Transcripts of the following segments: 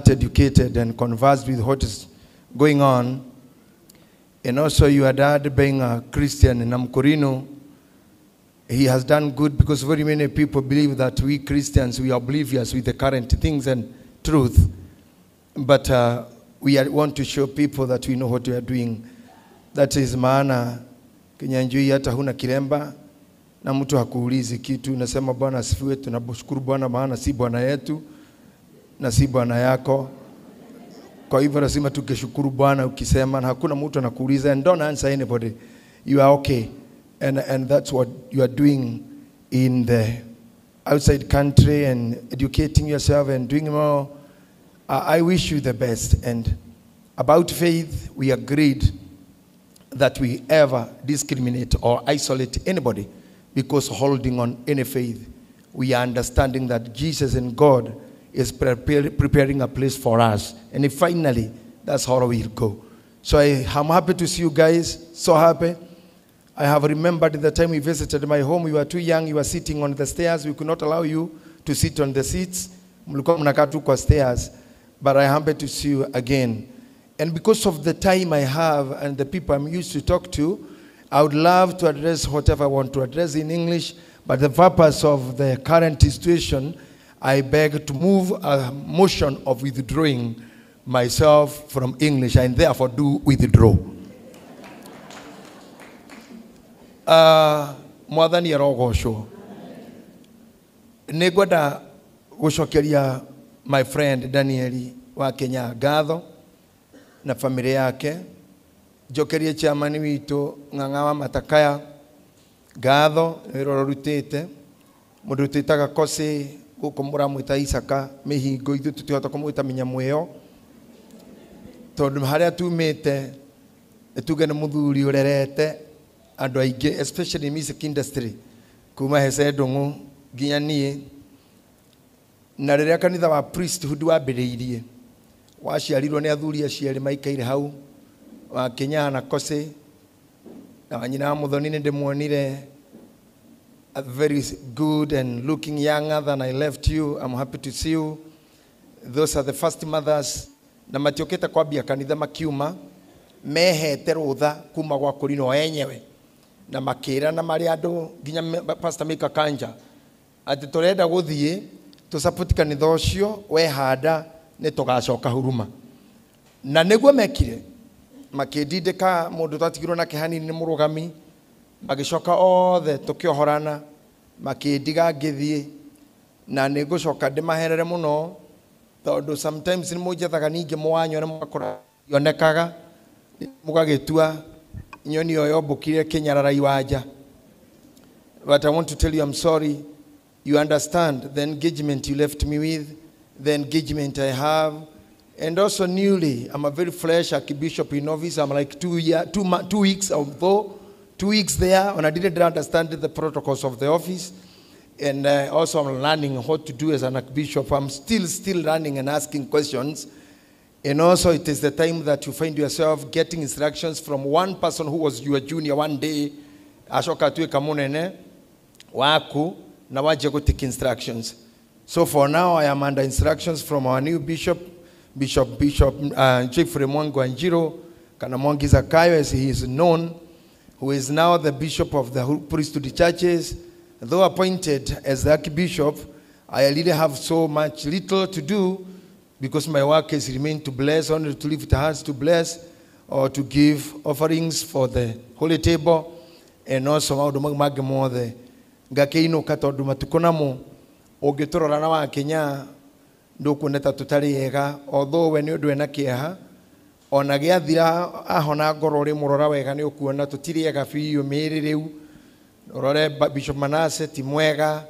educated and conversed with what is going on. And also your dad being a Christian in Namkorino, he has done good because very many people believe that we Christians, we are oblivious with the current things and truth. But we want to show people that we know what we are doing. That is maana kinyanjui hata huna kiremba na mtu hakuulizi kitu. Nasema Bwana asifiwe, tunashukuru Bwana maana si Bwana yetu na si Bwana yako. Kwa hivyo lazima tukishukuru Bwana ukisema na hakuna mtu anakuuliza, and don't answer anybody. You are okay. And that's what you are doing in the outside country and educating yourself and doing more. I wish you the best. And about faith, we agreed that we ever discriminate or isolate anybody because holding on any faith. We are understanding that Jesus and God is preparing a place for us. And finally, that's how we'll go. So I'm happy to see you guys. So happy. I have remembered the time we visited my home. You were too young. You were sitting on the stairs. We could not allow you to sit on the seats. Mlikuwa mnakaa tu kwa stairs. But I'm happy to see you again. And because of the time I have and the people I'm used to talk to, I would love to address whatever I want to address in English. But the purpose of the current situation, I beg to move a motion of withdrawing myself from English and therefore do withdraw. Mwathani arogocwo. Nĩngwenda gũcokeria my friend Danieli wa Kenya ngatho na familia yake. Njokerie chairman witũ Ng'ang'a wa Matakaya ngatho wĩra rutĩte. Mũndũ twĩtaga Kosi gũkũ mũramwĩta Isaka mĩhingo ithuĩ tũtihota kũmwĩta Mĩnyamwĩyo tondũ harĩa tumĩte tuge nĩ mũthuri ũrerete andũ aingĩ, especially in music industry, kuma Hece Ndung'u nginya niĩ. Na rĩrĩa kanitha wa priesthood wambĩrĩirie, waciarirwo nĩ athuri aciarĩ maikaire hau, wa Kenya na Kosi na Wanyina wa Muthoni nĩndĩmuonire, very good and looking younger than I left you. I'm happy to see you. Those are the first mothers. Na matiokete kwambia kanitha makiuma mehete rũtha kuma gwa Kũrinwo enyewe na makĩra na marĩ andũ nginya Pastor Mika Kanja atĩ tũrenda gũthiĩ to support kanitha ũcio wehanda nĩ tũgacoka Huruma. Na nĩguo mekire makĩndindĩka mũndũ twatigirwo na kĩhanini nĩ mũrũgami, magĩcoka othe tũkĩohorana makĩndiga ngĩthiĩ, na nĩngũcoka ndĩmaherere mũno tondũ sometimes nĩ mũnjethaga ningĩ mwanyo na mũgakora yonekaga mũgagĩtua nyoni yo yombũkire kĩnyararai wanja. But I want to tell you I'm sorry. You understand the engagement you left me with, the engagement I have, and also newly I'm a very fresh archbishop in office. I'm like 2 weeks, although 2 weeks there, and I didn't understand the protocols of the office. And also I'm learning what to do as an archbishop. I'm still learning and asking questions. And also it is the time that you find yourself getting instructions from one person who was your junior one day. Ashoka tuweka munene waku na waje go take instructions. So for now I am under instructions from our new bishop, Bishop Jeffrey Mwangi Wanjiru Kanamwangi Zakayo, as he is known, who is now the bishop of the priesthood churches. Though appointed as the archbishop, I really have so much little to do because my work has remained to bless, only to lift hands to bless or to give offerings for the holy table, and also maundu mangĩ mothe ngakĩinũka tondũ matukũ namo ũngĩtũrora na wa Kenya ndũkuoneta tũtarĩ ega, although we nĩ ũndũ ena kĩeha ona gĩathira ahona ngoro ũrĩ mũrora wega nĩ ũkuona tũtirĩ ega biũ mĩĩrĩ rĩu. Orore Bishop Manase ti mwega,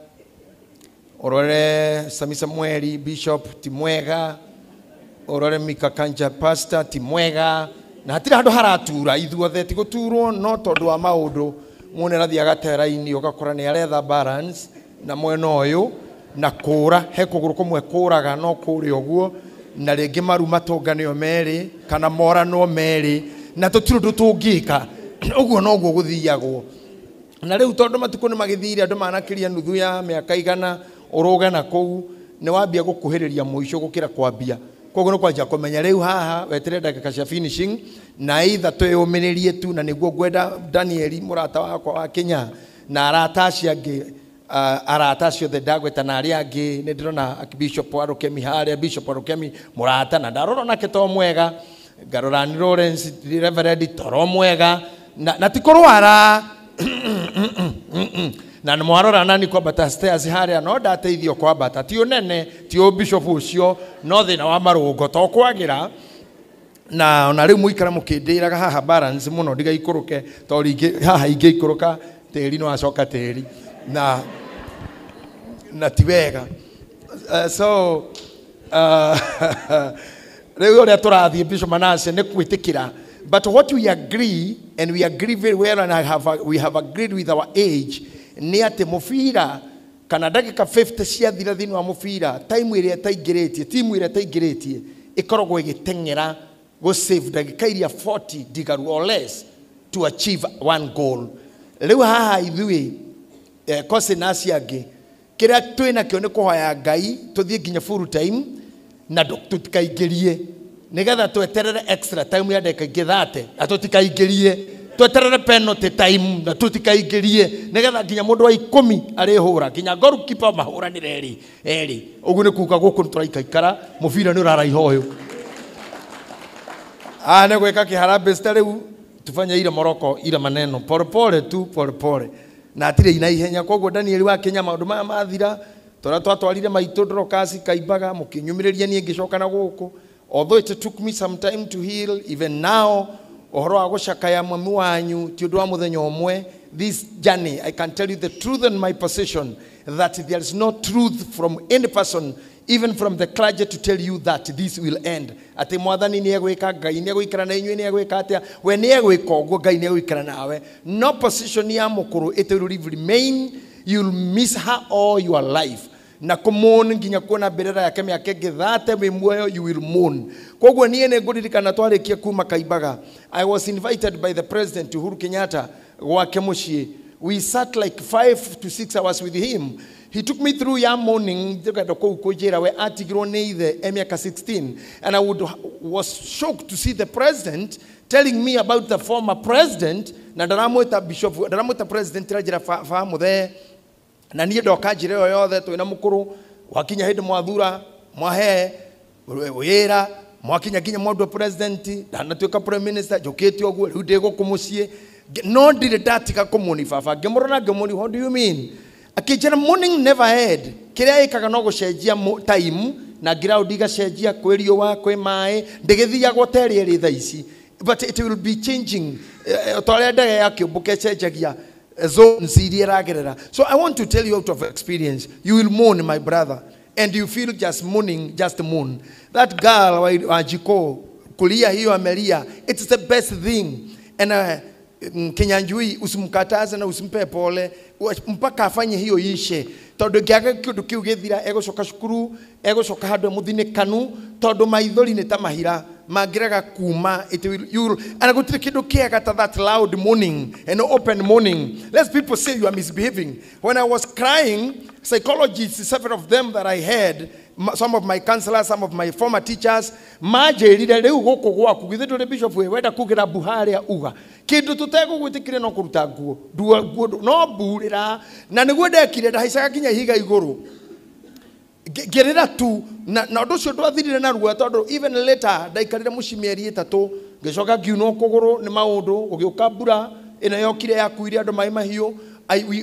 orore Sami Samueli Bishop ti mwega, orore Mika Kanja Pastor ti mwega, na hatira handũ haratura ithuothe ti gũturwo no tondũ wa maũndũ mwone rathiaga tera-inĩ ũgakora nĩ aretha balance na mwena ũyũ na kũra he kũgũrũ kũmwe kũraga no kũrĩ ũguo na rĩngĩ maru matonganio merĩ kana morano merĩ na tũtirĩ ũndũ tũngĩka ũguo noguo gũthiagwo. Na rĩu tondũ matukũ nĩ magĩthire andũ manakĩria nuthu ya mĩaka igana ũrũga na kũu nĩ wambia gũkuhĩrĩria mũico gũkĩra kwambia koguo no kwanja kumenya riu haha wetere ndagika cia finishing na either twiyumiririe tu na niguo gwenda Daniel murata wakwa wa Kenya na arata ciangi arata ciothe ndagweta na aria angi ni ndirona Bishop Warukemi haria Bishop Warukemi murata na ndarora nake to mwega Garorani Lawrence Reverend toro mwega na tikorwara na mwarora nani kwa bata stairs haria no ndateithio kwa bata ti unene ti o bishop ucio no thina wa marungo to kwagira na ona riu muikara mukindiraga haha balance muno ndiga ikuruke to ringi haha ingi ikuruka teri no acoka teri na tiwega riu ore turathie Bishop Manase ne kwitikira. But what we agree, and we agree very well, and we have agreed with our age, ni ati mufira kana ndagika 50 cia thira thini wa mufira time iria taigeretie timu iria taigeretie ikoragwo igitengera go save ndagika iria 40 digaru or less to achieve one goal. Riu haha ithui kose nasi age kiria twina kio ni kuhoya Ngai tuthie nginya full time na tutikaigerie nigetha tweterere extra time ya ndagika 30 na tutikaigerie tweterere penalty time na tutikaigerie nigetha nginya mundu wa 10 ari hura nginya goalkeeper mahura ni eri ugu ni kuka guku turaikaikara mubira ni uraraiha uyu ne gweka kiharambe riu tufanya ile Morocco ile maneno pole tu pole na atire ina ihenya koguo Daniel wa Kenya maundu maya mathira twatwarire maitu ndorokasi kaibaga mukinyumiriria nie ngicoka na guku. Although it took me some time to heal, even now, this journey, I can tell you the truth in my position, that there is no truth from any person, even from the clergy, to tell you that this will end. No position, it will remain, you'll miss her all your life. Na kumon nginya kuona berera yake miaka githate mwemoyo you will mourn kogwo nie ne nguririkana twarikia kuma Kaibaga. I was invited by the President Uhuru Kenyatta gwake mucii. We sat like 5 to 6 hours with him. He took me through ya morning ndikenda kujira we atigirwo ni ithe emiaka 16, and I was shocked to see the president telling me about the former president na ndaramwita bishop ndaramwita president rajira fahamu there na niye ndoka njire yo yothe twina mukuru wakinya hindi mwathura mwahe wira mwakinya kinya mwandu president na tuika prime minister joketi ogwo riu ndego kumucie no ndire datika kumuni baba ngimurona ngimuri what do you mean akijera morning never had kiria ikaga no gucenjia time na ground igacenjia kwirio wa kwi mai ndigithia goteri eri thaici but it will be changing tole ndege yake bukecenjagia. So I want to tell you out of experience, you will mourn, my brother, and you feel just mourning, just mourn. That girl, Wajiko, kulia hiyo amelia, it's the best thing. And Kinyanjui usimkataza na usimpe pole mpaka afanye hiyo ishe. Todo giaga kindu kiu githira egocoka cukuru egocoka handu muthine kanu todo maithori ni tamahira magiraga kuma it will you and gutire kindu kiaga ta that loud mourning and open mourning. Let's people say you are misbehaving. When I was crying, psychologists, several of them that I had, some of my counselors, some of my former teachers, majerire riu guku gwaku githindo le bishop we wenda kugira buharia uga kindu tutego gwitikire no kuruta nguo nguo no burira na niguo ndekire ndahaicaga kinya higa iguru gerera tu na ndu cio ndwathirire na ruo tondu even later ndaikarire mucimieri 3 ngicoka ngiuno kuguru ni maundu ugiuka mbura ina yokire yakuire andu mai mahiu.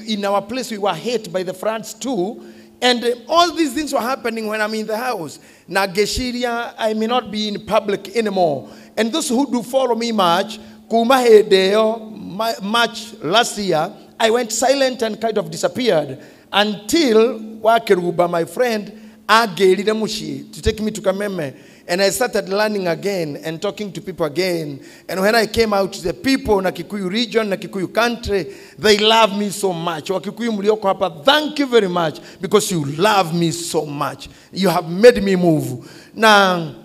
In our place we were hit by the France too. And all these things were happening when I'm in the house. Na geshiria, I may not be in public anymore. And those who do follow me much, much last year, I went silent and kind of disappeared until Wakeruba, my friend, to take me to Kameme. And I started learning again and talking to people again. And when I came out to the people in the Kikuyu region, the Kikuyu country, they love me so much. Thank you very much because you love me so much. You have made me move. Now,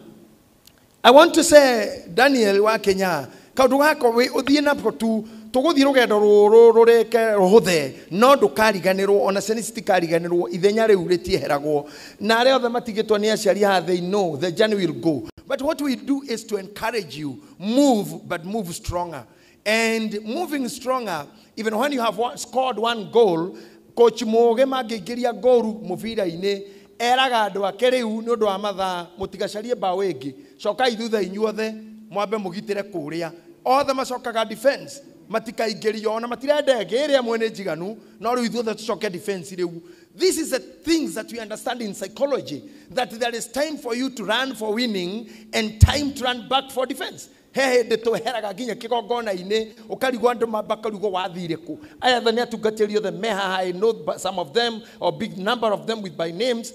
I want to say, Daniel wa Kenya, kaudu wako we odhiena to tuguthi rugendo rureke ruhuthe no ndukariganirwo ona ciana citikariganirwo ithenya riu ritieheragwo na aria othe matigitwo ni aciari ha they know the journey will go. But what we do is to encourage you, move, but move stronger. And moving stronger, even when you have scored one goal, Coach Moge magigiria goru mubira-ini eraga andu ake riu ni undu wa mathaa mutigacarie bao ingi coka ithutha inyuothe mwambe mugitire kuria othe macokaga defense matikaingĩrio ona matirenda ĩrĩa mwene njiganu no rĩu ithuothe tucoke defense rĩu. This is the things that we understand in psychology, that there is time for you to run for winning and time to run back for defense. He hĩndĩ tweheraga nginya kĩgongona-inĩ ũkarigwo andũ makarigwo wathire kũ. Aya othe nĩ atungatĩri othe me haha, I know some of them or big number of them with by names.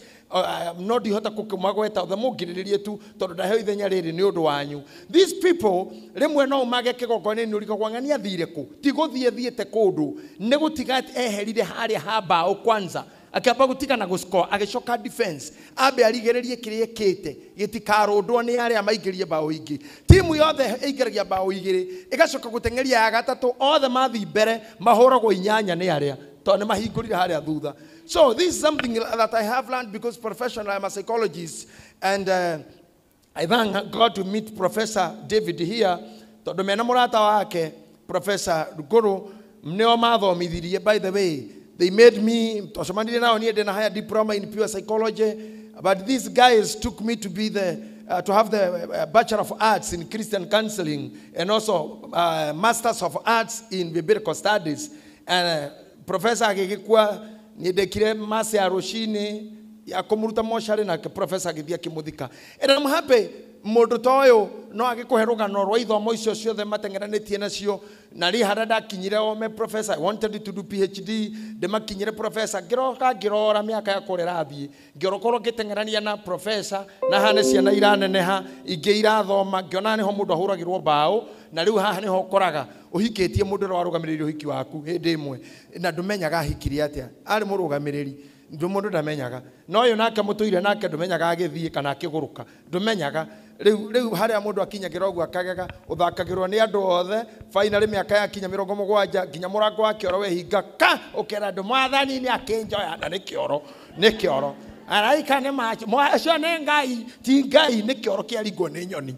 No ndihota kũmagweta othe mũngirĩrĩrie tu tondũ ndaheo ithenya rĩrĩ nĩ ũndũ wanyu. These people rĩmwe no mage kĩgongona-inĩ ũrigagwo ng'ani athire kũ, ti gũthiĩ thiĩte kũndũ, nĩ gũtiga eherire harĩa ha mbaũ kwanza akĩamba gũtiga na gũscore agĩcoka defense ambe arigĩrĩrie kĩrĩa ekĩte gĩtikarũndwo nĩ arĩa maingĩrie mbaũ ingĩ. Timu yothe ĩingĩragia mbaũ igĩrĩ ĩgacoka gũteng'eria ya gatatũ othe mathi mbere mahũragwo inyanya nĩ arĩa tondũ nĩ mahingũrire harĩa thutha. So this is something that I have learned because professionally I'm a psychologist, and I thank God to meet Professor David here. Tondũ mena mũrata wake Professor Ruguru nĩo mathomithirie. By the way, they made me twacomanire nao niĩ ndĩna higher diploma in pure psychology, but these guys took me to be to have the Bachelor of Arts in Christian Counseling and also Masters of Arts in Biblical Studies. And Professor agĩgĩkua nĩ ndekire masa ya rũcinĩ ya kũmũruta mocarĩ na Professor agĩthiĩ akĩmũthika. And I'm happy mũndũ ta ũyũ no agĩkũhe rũgano rwa ithomo icio ciothe mateng'eranĩtie nacio na rĩ harĩa ndakinyire ome Professor. I wanted to do PhD, ndĩmakinyire Professor ngĩrora mĩaka ya kũrĩa rathiĩ ngĩkorwo ngĩteng'erania na Professor na hane ciana iraneneha ingĩ irathoma ngĩona nĩho mũndũ ahũragĩrwo mbaũ na rĩu haha nĩho ũkoraga ũhikĩtie mũndũ ũrĩa warũgamĩrĩire ũhiki waku hĩndĩ ĩmwe na ndũmenyaga ahikire atĩa, arĩ mũrũgamĩrĩri mũndũ ndamenyaga no ũyũ nake mũtũire nake ndũmenyaga agĩthiĩ kana akĩgũrũka ndũmenyaga. Rĩu harĩa mũndũ akinyagĩra ũguo akagega ũthakagĩrwo nĩ andũ othe finally mĩaka yakinya 70 nginya mũrango wa kĩoro wehinga ka ũkera andũ mwathani nĩ akĩnjoya na nĩ kĩoro araika nĩ macho mwacio nĩ ngai ti ngai nĩ kĩoro kĩaringwo nĩ nyoni.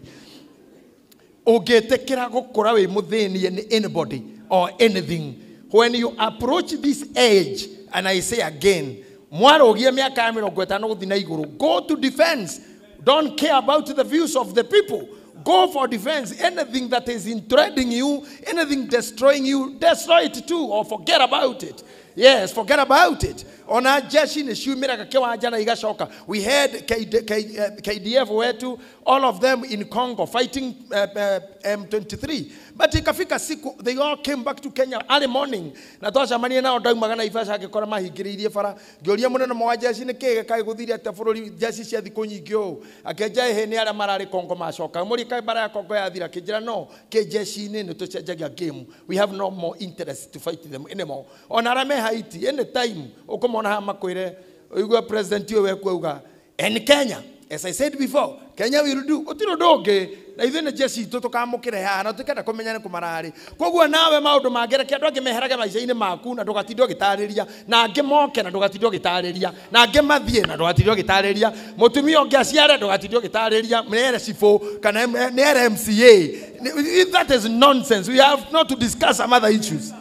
Ũngĩtĩkĩra gũkũra wĩ mũthĩnie nĩ anybody or anything, when you approach this age, and I say again, mwarũgie mĩaka ya 50 gũthiĩ na igũrũ, go to defense. Don't care about the views of the people. Go for defense. Anything that is threatening you, anything destroying you, destroy it too or forget about it. Yes, forget about it. Ona jeshi ni shumira kiwanja na igacoka. We had KDF wetu, all of them in Congo fighting M23. But ikafika siku, they all came back to Kenya early morning. Na twacamania nao ndaumaga na Naivasha agĩkora mahingĩrĩirie bara. Ngĩũria mũnene wa jeshi nĩ kĩĩ gĩkaĩ gũthiria atĩ bũrũri jeshi cia thikũ nyingĩ ũũ. Akĩnja ehe nĩ arĩa mararĩ Congo macoka. Mũri kaĩ bara ya Congo yathira kĩnjĩra no kĩ jeshi-inĩ nĩ tũcenjagia game. We have no more interest to fight them anymore. Ona arĩa me Haiti anytime ũkũmona ha makwĩre ũigua president ũyũ wekuauga and Kenya, as I said before, Kenya will do ũtirũ ndũngĩ na ithuĩ nĩ jeshi itũ tũkamũkĩre haha na tũkenda kũmenya nĩ kũmararĩ. Koguo nawe maũndũ mangĩreke andũ angĩ meherage maica-inĩ maku na ndũgatinde ũgĩtarĩria na angĩ moke na ndũgatinde ũgĩtarĩria na angĩ mathiĩ na ndũgatinde ũgĩtarĩria mũtumia ũngĩ aciare ndũgatinde ũgĩtarĩria nĩ RCFO kana nĩ RMCA. That is nonsense. We have not to discuss some other issues.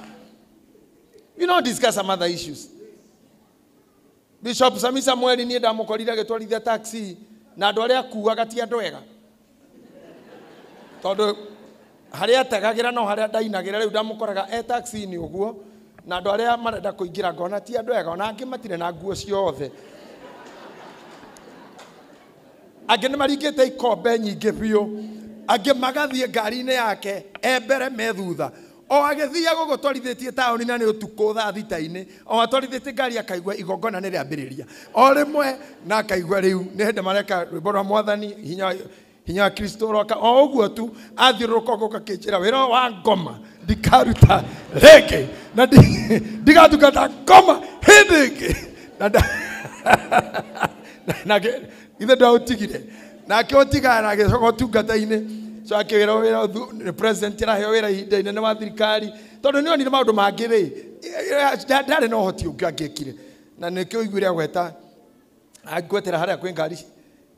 We don't discuss some other issues. Bishop Sami Samuel niĩ ndamũkorire agĩtwarithia taxi na andũ arĩa akuaga ti andũ ega. Tondũ harĩa ategagĩra no harĩa ndainagĩra rĩu ndamũkoraga taxi-inĩ ũguo na andũ arĩa marenda kũingĩra ngona ti andũ ega ona angĩ matirĩ na nguo ciothe. Angĩ nĩ maringĩte ikombe nyingĩ biũ, angĩ magathiĩ ngari-inĩ yake mbere me thutha. O agĩthiaga gũgũtwarithĩtie taũni na nĩ ũtukũ thaa thita-inĩ, o atwarithĩtie ngari akaigua igongona nĩ rĩambĩrĩria o rĩmwe na akaigua rĩu nĩ hĩndĩ mareka rwĩmbo rwa Mwathani hinya wa Kristo roka o ũguo tu athiũrũrũka ũguo gakĩnjĩra wĩra wa ngoma ndikaruta rĩngĩ na ndigatungata ngoma hĩndĩ ĩngĩ na ithe ndaũtigire nake ũtigaga agĩcoka ũtungata-inĩ. So akĩwĩra wĩra president araheo wĩra ihinda inene wa thirikari tondu ni onire maundu mangi ri ndari no hoti ungangekire na nikio igwire gweta agwetera haria kwi ngari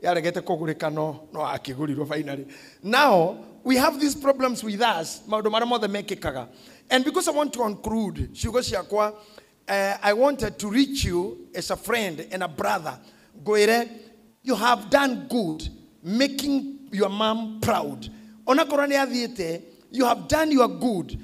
yaregete kugurika no akigurirwo finally. Now we have these problems with us, maundu maria mothe mekikaga. And because I want to conclude, Shugo Shiakwa, I wanted to reach you as a friend and a brother. Goire, you have done good, making your mom proud. Onakorani adhiete, you have done your good.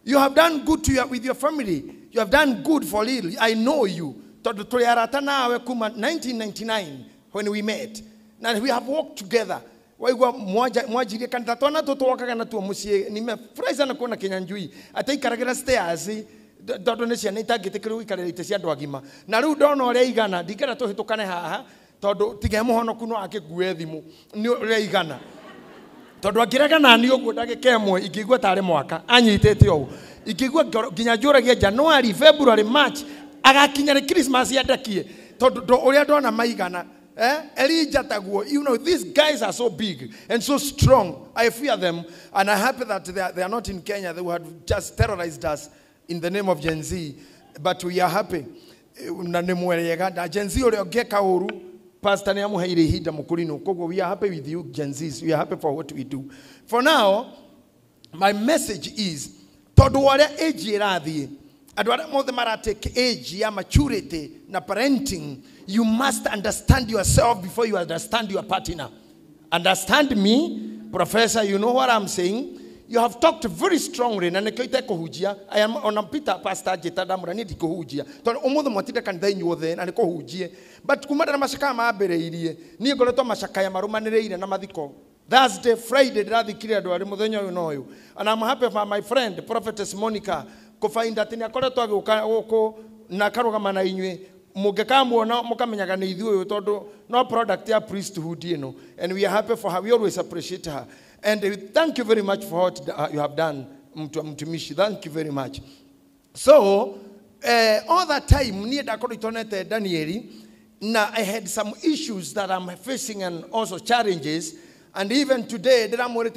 You have done good with your family. You have done good for little. I know you. 1999 when we met. Now we have worked together. Mwajirie kanita twana tutokaga na tuo mucie nimefurahi sana kuona Kinyanjui ataikaragira stairs tondu ni ciana itangitikiru ikarira ite cia andu agima na riu ndona uria igana ndingera tuhitukane haha tondu tige muhonoku no akigue thimu ni uria igana tondu angirega nani uguo ndagikemwe ingigua tare mwaka anyitete ou ingigua nginya njuragia January February March agakinya ni Christmas yandakie tondu uria ndona maigana. Elijah Taguo, you know, these guys are so big and so strong. I fear them, and I'm happy that they are not in Kenya. They would just terrorized us in the name of Gen Z. But we are happy. Gen Z Pastor we are happy with you, Gen Z. We are happy for what we do. For now, my message is, age, maturity, na parenting, you must understand yourself before you understand your partner. Understand me, Professor, you know what I'm saying? You have talked very strongly. I am on Peter Pastor Jetadamura need kohujia. Omodo motida can then you then and kohujie. But Kumada Masaka Mabereirie, Nigoloto Masakaya Marumanere and Namadiko. Thursday, Friday, Radikira, you know you. And I'm happy for my friend, Prophetess Monica. Kofain that in a corridor Nakaroga Manaiwe, Mugakamu, no Mokamenyaga, no product, their priesthood, you know. And we are happy for her. We always appreciate her. And thank you very much for what you have done to Mishi. Thank you very much. So, all that time, near Dakoritonete Danieli, now I had some issues that I'm facing and also challenges. And even today, there are more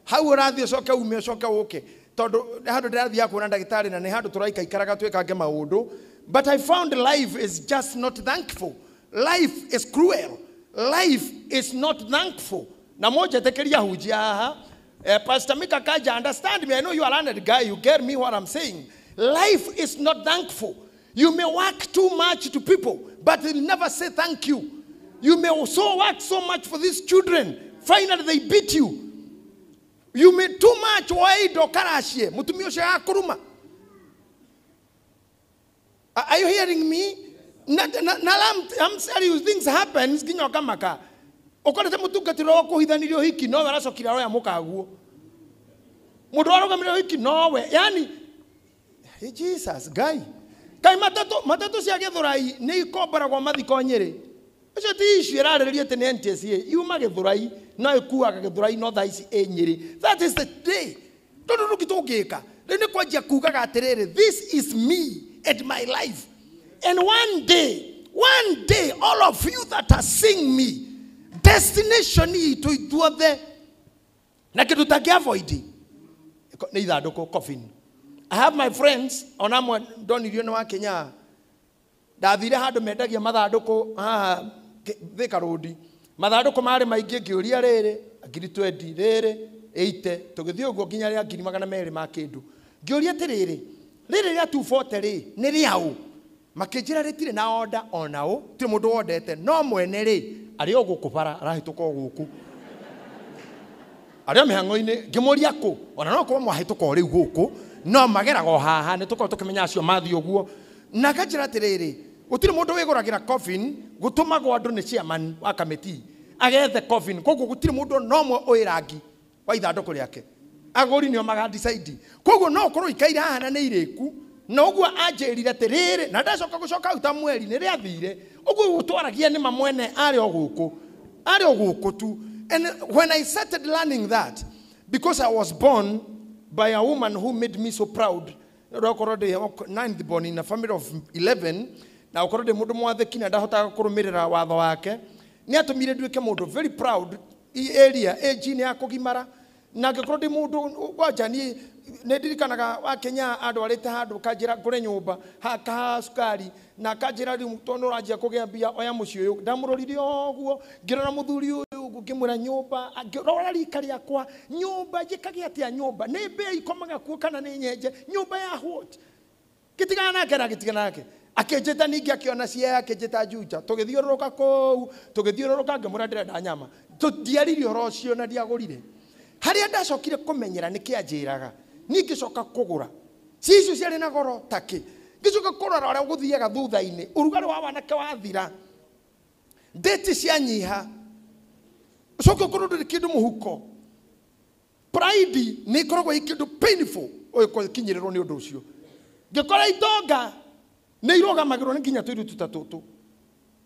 how would I do so? Okay. But I found life is just not thankful. Life is cruel. Life is not thankful. Pastor Mika Kaja, understand me. I know you are a learned guy. You get me what I'm saying. Life is not thankful. You may work too much to people, but they'll never say thank you. You may also work so much for these children. Finally, they beat you. You made too much wide or karashie. Are you hearing me? I'm serious. Things happen. Okolete mutuka tiroko hidhanilio hiki no waraso kiraro ya mukaguo. Mudwaro kamilio hiki no we. Yani hey Jesus guy. Kai matatu cia githurai ni ikombara kwa mathiko Nyeri. Acio ti issue irarĩrĩria tene NTSA. Yuma githurai no ikuaga githurai no thaici Nyeri. That is the day. Tondu rukitungika. Rene kwajia kugaga atiriri. This is me and my life. And one day, all of you that are seeing me, destination to ithuothe na kindu takiavoid ni ithandũkũ coffin. I have my friends onamwe ndonirio ni wa Kenya ndathire handu mendagia mathandũkũ haha Thika Road mathandũkũ mari maingi ngiuria riri ngiri 20 riri 80 tugithio guo nginya ria ngiri 200 ma kindu ngiuria tiriri riri ria 240 ri ni riau makinjira ritire na order onao ti mundu wondete no mwene ri ari ogukubara arahituka oguku ari mihango-ini ngimuria ku ona no kwa mwahituka ori guku no mageraga haha ni tuko tukimenya acio mathi oguo na kanjira tiriri gutire mundu wiguragira coffin gutumagwo andu ni chairman wa committee agethe coffin koguo gutire mundu no mwe oirangi wa ithandũkũ riake agori nio maga decide koguo no korwo ikaira haha na ni iriku na uguo anjirire tiriri na ndacoka gucoka uta mweri ni riathire uguo gutwaragia ni mamwene ari oguku tu. And when I started learning that, because I was born by a woman who made me so proud, ninth born in a family of 11, na ukorode mundu mwatheki na ndahota kurumirira watho wake ni atumire nduike mundu very proud area age ni akugimara na ngĩkorwo ndĩ mũndũ gwanja niĩ nĩ ndirikanaga wa Kenya andũ arĩte handũ kanjĩra ngũre nyũmba ha sukari na kanjĩra rĩu tondũ ũranjia kũgĩa mbia oya mũciĩ ũyũ ndamũrorire ũguo ngĩrora mũthuri ũyũ ngĩmwĩra nyũmba ngĩrora rika rĩakwa nyũmba njĩkage atĩa nyũmba nĩ mbĩa ikomaga kuo kana nĩ nyenje nyũmba ya what gĩtigana nake na gĩtigana nake akĩnjĩta ningĩ akĩona cia yake njĩta Juja tũgĩthiũrũrũka kũu tũgĩthiũrũrũka ngĩmwĩra ndĩrenda nyama tũtiaririe ũhoro ũcio na ndiagũrire harĩa ndacokire kũmenyera nĩ kĩanjĩraga ningĩcoka kũgũra cicio ciarĩ na goro takĩ ngĩcoka kũrora ũrĩa gũthiaga thutha-inĩ ũrugarĩ wa wanake wathira ndeti cianyiha ucoke ũkorwo ndũrĩ kĩndũ mũhuko pride nĩ ikoragwo ĩ kĩndũ painful ũkinyĩrĩrwo nĩ ũndũ ũcio ngĩkora itonga nĩ irũgamagĩrwo nĩ nginya tũirĩtu ta tũtũ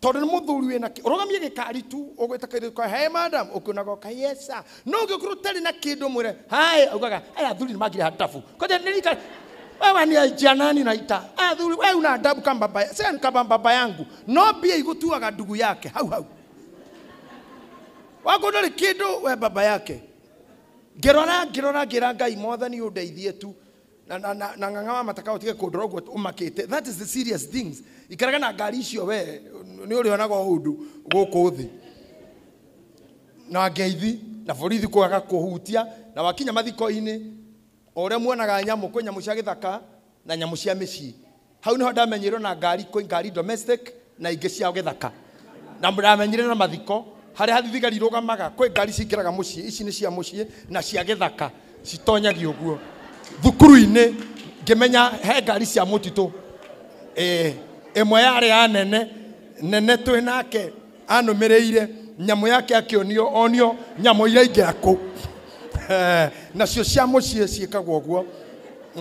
tondũ nĩ mũthuri wĩna ũrũgamie gĩkari tu ũgwĩta kĩrĩko hey madam ũkĩonaga ũka yes sir no ũngĩkorwo ũtarĩ na kĩndũ mwĩre hai augaga aya athuri nĩmagire hatabu koja nĩrika wewe ni janani naita athuri wewe una adabu kama baba sasa kama baba yangu no pia igutuaga ndugu yake hau wako ndari kĩndũ we baba yake ngĩrora ngira Ngai mwathani ũndeithie tu na ng'ang'awa matakao tige kũndora ũguo ũmakĩte that is the serious things ikaraga na ngari icio we nĩ ũrĩonaga ũndũ gũkũ thĩ na ngeithi na borithi kwaga kũhutia na wakinya mathiko-inĩ ore muonaga nyamũ kwĩ nyamũ cia gĩthaka na nyamũ cia mĩciĩ hau niho ndamenyirwo na ngari domestic na ingĩ cia gĩthaka na ndamenyire na mathiko harĩa hathithigari rũgamaga kwĩ ngari cikĩraga mũciĩ ici nĩ cia mũciĩ na cia gĩthaka citonyagio ũguo thukuru-inĩ ngĩmenya he ngari cia mũtitũ ĩmwe yarĩ ya nene twĩ nake anũmĩrĩire nyamũ yake akĩonio nyamũ iria ingĩra kũ nacio cia mũciĩ ciĩkagwo ũguo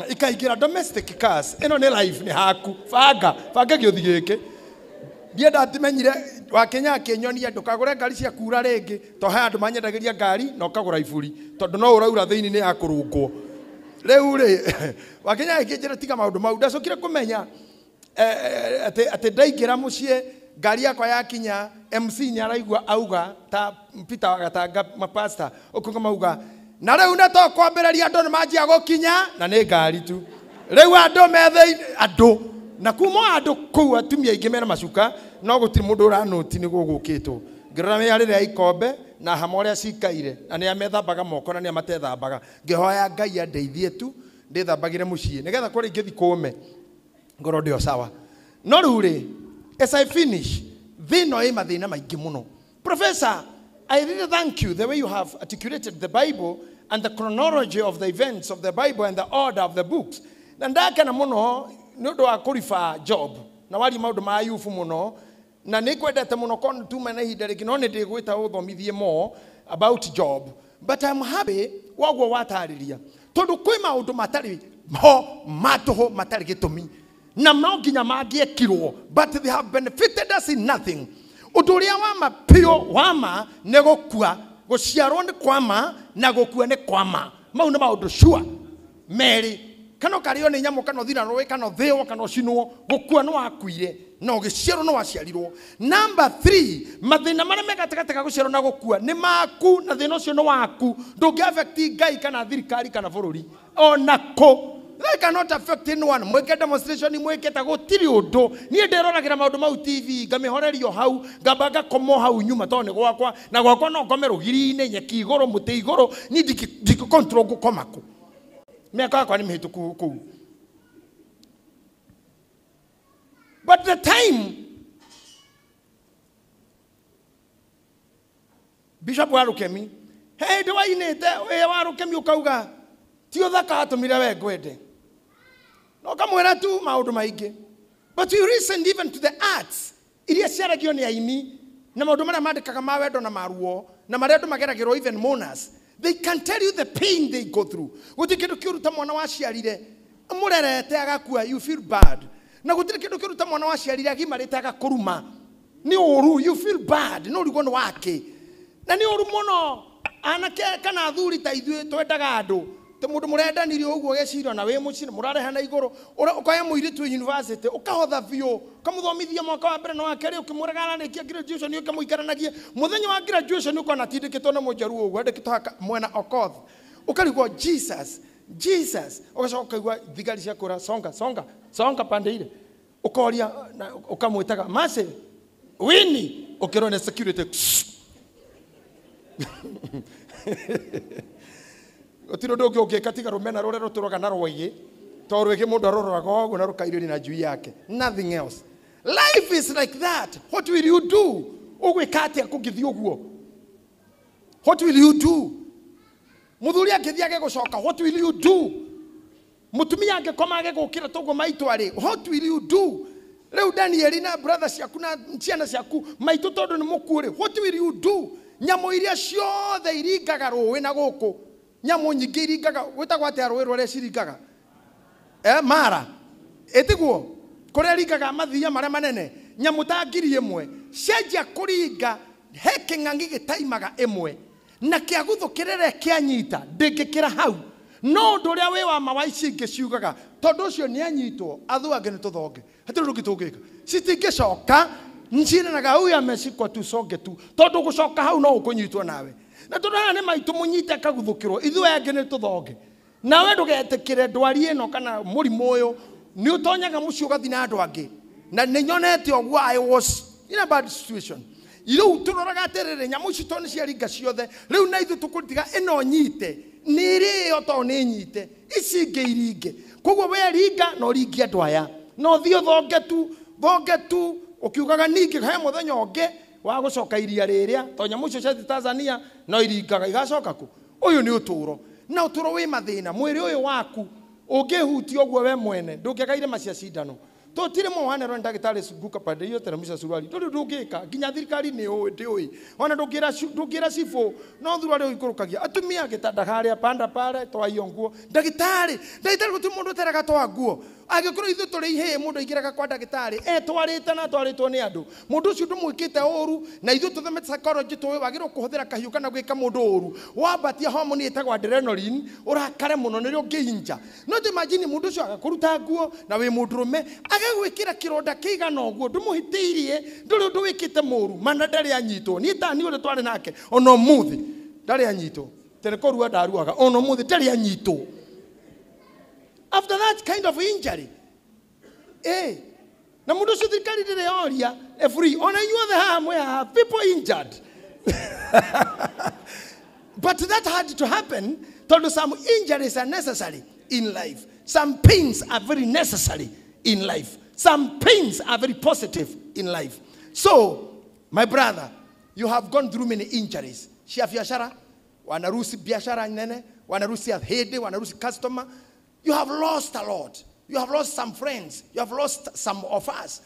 ikaingĩra domestic cars ĩno nĩ life nĩ haku banga gĩũthi gĩkĩ ndienda atimenyire wa Kenya akĩnyonia ndũkagũre ngari cia kura rĩngĩ to he andũ manyendagĩria ngari na ũkagũra iburi tondũ no ũraura thĩinĩ nĩ ya kũrũngwo rĩu rĩ wa Kenya akĩnjĩra tiga maũndũ mau ndacokire kũmenya atĩ ndaingĩra mũciĩ ngari yakwa yakinya MC nĩ araigua auga ta Peter Gatanga mapasta ũkũnga mauga na rĩu nĩ to kwambĩrĩria andũ nĩ manjia gũkinya na nĩ ngari tu rĩu andũ methĩ andũ na kuma andũ kũu atumia aingĩ mena macuka no gũtirĩ mũndũ ũranoti nĩ gũgũkĩtwo ngĩrora mĩarĩre ya ikombe na hama ũrĩa cikaire na nĩ amethambaga moko na nĩ amatethambaga ngĩhoya Ngai andeithie tu ndĩthambagĩre mũciĩ nĩgetha kũrĩ ingĩthi kũme ngoro ndĩo sawa no rĩu rĩ as I finish thĩno ĩ mathĩna maingĩ mũno Professor I really thank you the way you have articulated the Bible and the chronology of the events of the Bible and the order of the books na ndakena mũno nĩ ũndũ wa kũriba Job na wari maũndũ ma Ayubu mũno na nĩ kwendete mũno kon tuma na ihinda rĩngĩ no nĩ ndĩgwĩta ũthomithie more about Job but I'm happy waguo watarĩria tondũ kwĩ maũndũ matarĩ ho matũho matarĩ gĩtũmi na no nginya mangĩekirwo but they have benefited us in nothing ũndũ ũrĩa wama pio wama nĩ gũkua gũciarwo nĩ kwama na gũkua nĩ kwama mau nĩ maũndũ sure merĩ kana ũkarĩo nĩ nyamũ kana ũthira rũĩ kana ũthĩo kana ũcinwo gũkua nĩ wakuire na ũgĩciarwo nĩ waciarirwo number 3 mathĩna marĩa me gatagatĩ ga gũciarwo na gũkua nĩ maku na thĩna ũcio nĩ waku ndũngĩ affect Ngai kana thirikari kana bũrũri ona kũ they cannot affect anyone mweke demonstration mweke ta gũtirĩ ũndũ niĩ ndĩroragĩra maũndũ mau TV ngamĩhorerio hau ngamba ngakomo hau nyuma tondũ nĩ gwakwa na gwakwa no ngome rũgiri-inĩ nyeki igũrũ mũtĩ igũrũ niĩ ndingĩ control gũkoma kũ mĩaka yakwa nĩ mĩhĩtũku kũu but the time Bishop Warukemi hey ndĩwainĩte Warukemi ũkauga ti ũthaka atũmire we ngwende no kamwĩra tu maũndũ maingĩ but you listen even to the arts iria ciaragio nĩ aini na maũndũ marĩa mandĩkaga ma wendo na maruo na marĩa andũ mageragĩrwo even mourners they can tell you the pain they go through gũtirĩ kĩndũ kĩruta mwana waciarire mũrerete agakua you feel bad na gũtirĩ kĩndũ kĩruta mwana waciarire agimarĩte agakũruma nĩ ũru you feel bad no ũrigwo nĩ wake na nĩ ũru mũno anake kana athuri ta ithuĩ twendaga andũ te mũndũ mũrendanirie ũguo gĩciro na wĩ mũciĩ mũrareha na igũrũ ũkaya mũirĩtu university ũkahotha biũ ũkamũthomithia mwaka wa mbere na wa kerĩ ũkĩmũrega arĩkia graduation ũkamũikaranagie mũthenya wa graduation ũkona tindĩkĩtwo na mũnjaruo ũguo andĩkĩtwo mwena Okoth ukarigwo Jesus Jesus ugacoka ukaigua thigari cia kura songa pande ile ukoria ukamwitaga mase wini ukirone security otiro ndogo katika rumena rore rotoroga na rwoige torwege mundu aroraga ogu na rukairiri na njui yake. Nothing else. Life is like that. What will you do? Ugwikate akugithi uguo. What will you do? Muthuri akithi age gucoka, what will you do? Mutumia angekoma age gukira togo maitu ari, what will you do? Leo Daniel na brothers yaku na ciana ciaku maitu tondu ni mukure, what will you do? Nyamo iria ciothe iringaga ruwi na guku, nyamo nyingi iringaga witagwo atia ruwi rware ciringaga mara etiguo kuria ringaga mathia maria manene nyamu ta ngiri imwe cenjia kuringa he king'ang'i gitaimaga imwe na kia guthukirire kianyita ndingikira hau no ndu ria wi wa mawaici ingiciugaga tondu ucio ni anyitwo athu ange ni tuthonge hatiri rungi tungika citingicoka nciranaga huyu ameshikwa tusonge tu tondu gucoka hau no ukunyitwo nawe na tondu ni maitu munyite akaguthukirwo ithu ange ni tuthonge nawe ndugetekire ndwari ino kana murimu uyu ni utonyaga mucio gathi na andu angi na ninyonete ogwo I was in a bad situation iro turoraga terere nyamu citoni ciaringa ciothe riu na ithu tukuritiga ino nyite niri oto ni nyite ici ngeiringe kogwo we ringa no ringia ndwaya no thio thonge tu ukiugaga ningi he muthenya onge wa gucoka iria riria to nyamu cio cia Tanzania no iringaga igacoka ku uyu ni uturo na uturo wi mathina mwiri uyu waku ungihuti ogwo we mwene ndungiagaire macia cindano totire mwana ro ndagitari suguka pande iyo teremisha suruali ndungika nginya thirikari ni oi ona ndungira sifo no thurari ikurukagia atumia gitanda haria panda pale to ayo nguo ndagitari gutu mundu teraga to nguo agikuru ithu turi ihe mundu igiraga kwa ndagitari twarite na twaritwo ni andu mundu ucio ndumwikite oru na ithu tutheme psychology to wagirwo kuhuthira kahiu kana gwika mundu oru wabatia hormone itagwa adrenaline urakare muno nirio ngiinja no imagine mundu ucio agakuruta nguo na wi mundurume agagwikira kironda kiigana oguo ndumuhitiirie nduri undu wikite muru mana ndari anyitwo ni tani uri twari nake ono muthi ndari anyitwo tene korua ndaruaga ono muthi ndari anyitwo. After that kind of injury, na mundu ucio thirikari ndire yoria free ona inyuothe hamwe have people injured. But that had to happen. Told some injuries are necessary in life. Some pains are very necessary in life. Some pains are very positive in life. So, my brother, you have gone through many injuries. Shia biashara, wanarusi biashara nene, wanarusi hede, wanarusi customer. You have lost a lot. You have lost some friends. You have lost some of us.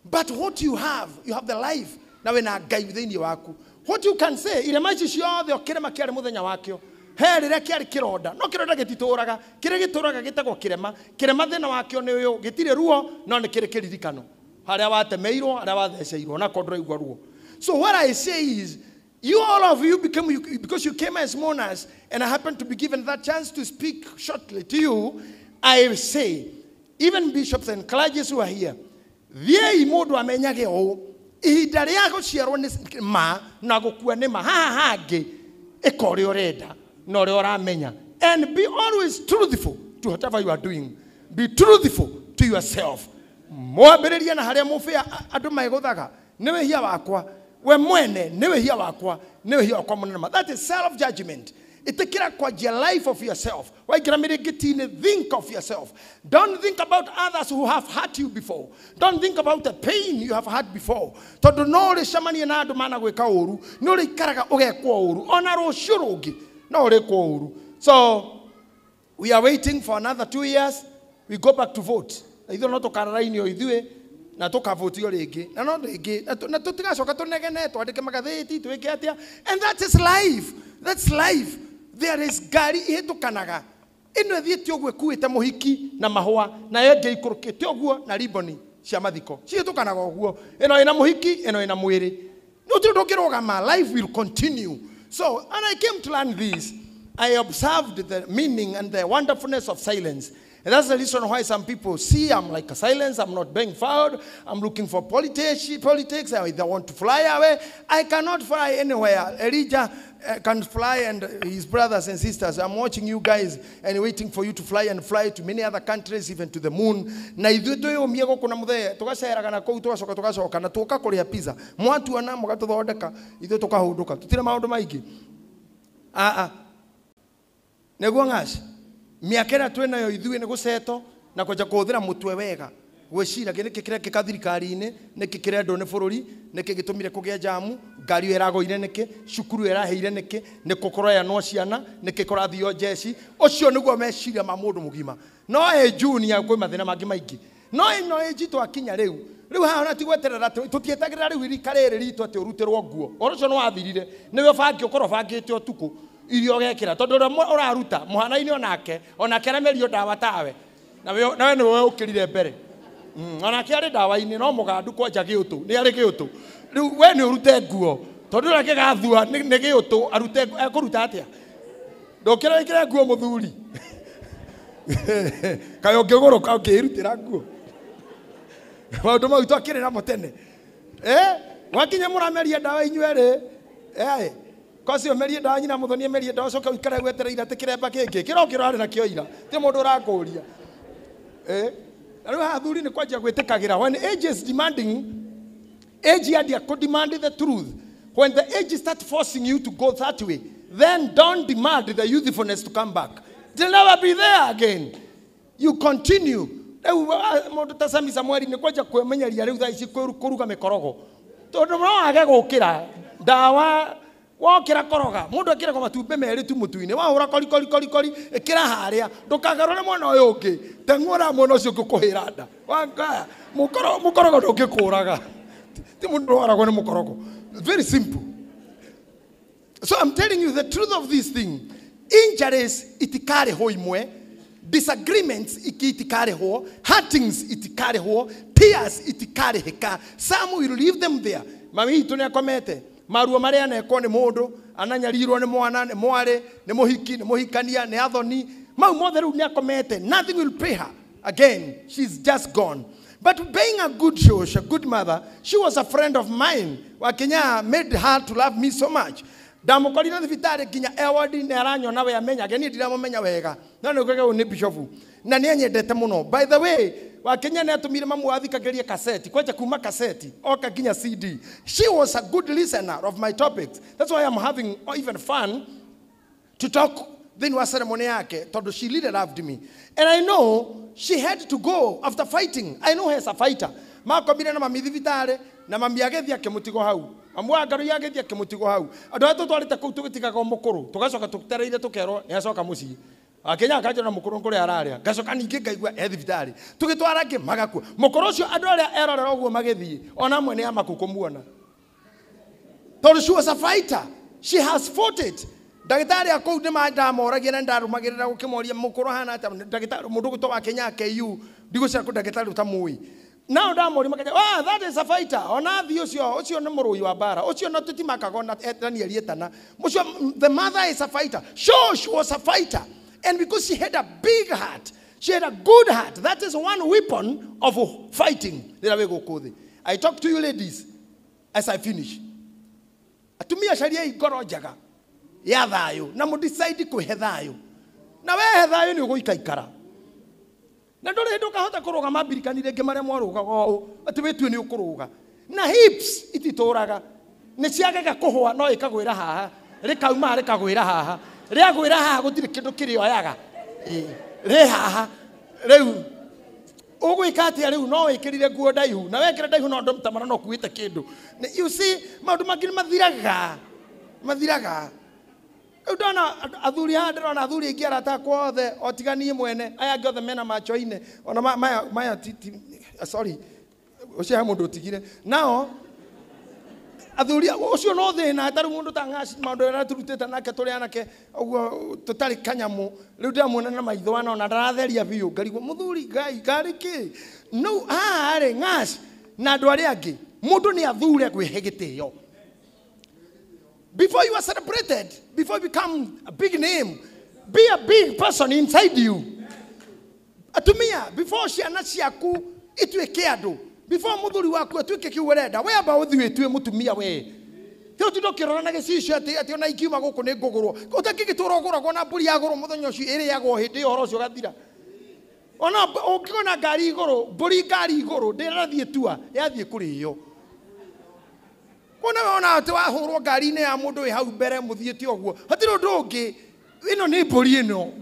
But what you have the life. Now when I guy within you, what you can say, ile maisha ciothe okirema kiari muthenya wakio. He rire kiari kironda. No kironda gitituraga. Kire gituraga gitagwo kirema. Kirema thina wakio ni uyu gitire ruo no ni kire kiririkano. Haria watemeirwo, haria watheceirwo na kodro igwa ruo. So what I say is, you all of you because you came as mourners, and I happen to be given that chance to speak shortly to you, I say, even bishops and clergy who are here, they mundu amenyage o ihinda ria guciarwo ni ma na gukua ni ma ha hangi ikore urenda no ri uramenya, and be always truthful to whatever you are doing. Be truthful to yourself. Mwambiriria na haria mufia andu maiguthaga ni wehia wakwa we mwene ni wehia wakwa ni wehia wakwa munene. That is self judgment. Itikira kwa your life of yourself. Think of yourself. Don't think about others who have hurt you before. Don't think about the pain you have had before. Tondu no ri shamani na andu mana gwika uru no ri karaga ugekwa uru ona rucio rungi no ri kwa uru. So we are waiting for another 2 years. We go back to vote. Either no tukararainio ithue na tukavotio ringi na no ringi na tutigacoka tunegene twandike magatheti twike atia, and that is life. That's life. There is gari ihetukanaga ino ethiete ogwe kuite muhiki na mahua na yenge ikurukite ogwo na riboni cia mathiko cihetukanaga ogwo ino ina muhiki ino ina mwiri no tudokirogama. Life will continue. So, and I came to learn this. I observed the meaning and the wonderfulness of silence, And that's the reason why some people see I'm like a silence, I'm not being found, I'm looking for politics, I either want to fly away. I cannot fly anywhere. Elijah can fly and his brothers and sisters. I'm watching you guys and waiting for you to fly and fly to many other countries, even to the moon. Na ithuĩ twĩyũmie gũkũ na mũthee tũgaceraga na kũu tũgacoka na tũka kũrĩa pizza. Mwatuona mũgatũthondeka ithuĩ tũkahũndũka. Tũtirĩ maũndũ maingĩ. Nĩguo ng'aci. Mĩaka ĩrĩa twĩ nayo ithuĩ nĩ gũceto na kũnja kũhũthĩra mũtwe wega. Gwĩcira nĩkĩ kĩrĩa gĩkathirikari-inĩ, nĩkĩ kĩrendwo nĩ bũrũri, nĩkĩ gĩtũmire kũgĩa jamu, ngari ĩyo ĩragũire nĩkĩ, cukuru ĩraheire nĩkĩ, nĩkũ kũroyanwo ciana, nĩkĩ kũrathio jeshi. Ũcio nĩguo meciria ma mũndũ mũgima. No junior kwĩ mathĩna mangĩ maingĩ. No age twakinya rĩu. Rĩu haha ona ti gweterera tũtietagĩrĩra rĩu irika rĩrĩ ritũ atĩ ũrutĩrwo nguo. Ũhoro ũcio nĩ wathirire. Nĩwe bangi ũkorwo bangĩte ũtukũ irio gekĩra. Tondũ ũrĩa ũraruta mũhana-inĩ onake aramerio ndawa tawe. Nawe nĩwe ũkĩrire mbere. Onake arĩ ndawa-inĩ no mũgandu kwanja gĩũtũ. Nĩ arĩ gĩũtũ. Rĩu we nĩ ũrute nguo. Tondũ ũrĩa kĩgathua nĩ gĩũtũ arute ekũruta atĩa. Ndũkĩra ĩkĩre nguo mũthuri. Kaĩ ũngĩgũrũka ũkĩrutĩra nguo. Maũndũ mau twakĩrĩ namo tene. Wakinya mũrameria ndawa inyuĩ rĩ. Kocio merie ndawa nyina mũthoni merie ndawa coka ũikare gwetereira atĩ kĩremba kĩngĩ. Kĩrokĩra arĩ na kĩoira. Ti mũndũ ũrakũria. Na rĩu haha thuri nĩ kwanjia gwĩtĩkagĩra. When age is demanding, age yandia could demand the truth. When the age start forcing you to go that way, then don't demand the youthfulness to come back. They'll never be there again. You continue. Mũndũ ta Sami Samueli nĩ kwanja kwĩmenyeria rĩu thaa ici kũruga mĩkorogo. Tondũ no age gũkĩra ndawa wokĩra koroga. Mũndũ akĩra kwa matumbĩ merĩ tu mũtu-inĩ. Wahũra kori ĩkĩra harĩa. Ndũkagarũre mwena ũyũ ũngĩ. Teng'ũra mwena ũcio ũkũhĩra nda. Wangaya mũkorogo ndũngĩkũraga. Ti mũndũ waragwo nĩ mũkorogo. Very simple. So I'm telling you the truth of this thing. Injuries itikariho imwe, disagreements itikariho, hurtings itikariho, tears itikarihika. Some will leave them there. Mami itu nĩ akomete. Maruo marĩa anekwo nĩ mũndũ, ananyarirwo nĩ mwana, nĩ mwarĩ, nĩ mũhiki, nĩ mũhikania, nĩ athoni. Mau mothe rĩu nĩ akomete. Nothing will pay her. Again, she's just gone. But being a good shosh, a good mother, she was a friend of mine. Wakenya made her to love me so much. Ndamukorire thibitari kinya award ni aranyona we amenyage ni ndiramumenya wega na nukege uni bishofu na ni anyendete muno. By the way, Wakenya ni atumire mamu athikagerie cassette kwacha kuma cassette oka kinya CD. She was a good listener of my topics. That's why I'm having even fun to talk then was ceremony yake tondu she really loved me. And I know she had to go after fighting. I know her as a fighter. Makomire na mami thibitari na mami agethia kemutigo hau. Amwa ngaru yagethia kemutigo hau. Andu atu twarite kuu tugitigaga mukuru tugacoka tutereire tukerwo ni acoka mucii. Akenya akaje na mukuru kuri araria gacoka ningi ngaigua thibitari tugitwara ngi magakua mukuru ucio andu aria erorera uguo magethie ona amwe ni amakuku muona. Tondu she was a fighter. She has fought it. Ndagitari akuu ni mandamoragia na ndarumagirira gukimoria mukuru hana ata ndagitari mundu gutwa wa Kenya KU ndigocira ku ndagitari utamui. Now ndamori makaja that is a fighter. Ona thi ucio ni murui wa bara. Ucio no tutimakaga na Daniel yetana. The mother is a fighter. Sure, she was a fighter. And because she had a big heart, she had a good heart. That is one weapon of fighting. I talk to you ladies as I finish. Atumia sharia igoro jaga. Ya thayo. Na mu decide kuhe thayo. Na we thayo ni uguikaikara. Na ndore nduka hota kuruga mabirikanire nge maria mwaruga go ati wetu ni ukuruga na hips ititoraga ni ciagaga kuhwa no ikagwira haha rikauma rikagwira haha riagwira haha gutire kindu kirio yaga ri haha riu ugwika atia riu no wikirire nguo ndaihu na wekira ndaihu no ndo mtamana no kuite kindu. You see maundu mangini mathiraga udona athuri ndona athuri ingi arata kwothe otiganie mwene aya ngothe mena macho-ine ona maya sorry ucio mundu utigire nao athuri ucio no thina atari mundu ta ng'aci maundu ara turutete nake turi anake uguo tutari kanyamu riu ndamwona na maitho ana ona ndaratheria biu ngarigwo muthuri ngai gariki no ari ng'aci na andu aria angi mundu ni athure kwihegitio. Before you are celebrated, before you become a big name, be a big person inside you. atumia before ciana ciaku ituike andu before muthuri waku atuike kiurenda we amba uthi witue mutumia we Tio tindo kirora na gicicio ati ona ikiuma guku ni ngugurwo utakigituro guragwo na mburi ya guru muthenya ucio iri yagwo hindi horo ucio gathira ona ukigona ngari iguru mburi ngari iguru ndirathie tua yathie kuriyo Kona ona ati wahurwo ngari-ini ya mundu wi hau mbere muthiete ogwo hatiri undu ungi ino ni mburi ino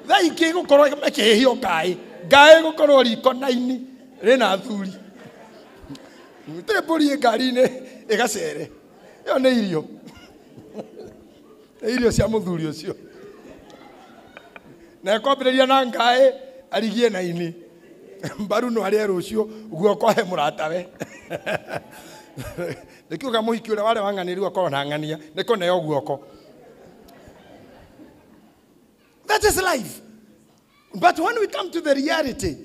thaiki gukorwo makihio ngai gukorwo riko naini rina thuri tire mburi ngari-ini igacere yo ni irio irio cia muthuri ucio na ekwambĩrĩria na ngai arigie naini mbaru no aria rucio guoko he muratawe Nikiuga muhiki ule wale wanganiru akoro na ngania niko nayo guoko That is life. But when we come to the reality,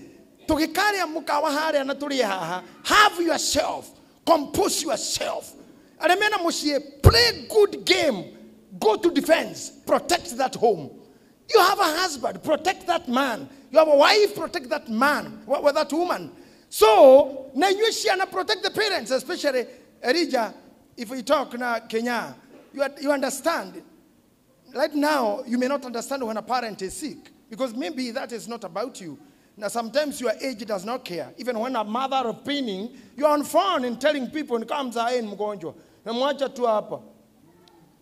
tugikaria mukawa haria na turi haha, have yourself, compose yourself. Aremena mushie, play good game, go to defense, protect that home. You have a husband, protect that man. You have a wife, protect that man, or that woman. So, na you protect the parents, especially Erija. If we talk now Kenya, you understand. Right now, you may not understand when a parent is sick, because maybe that is not about you. Now, sometimes your age does not care. Even when a mother of pinning, you're on phone and telling people, "Come mzaeni mgonjwa, na mwacha tu hapa."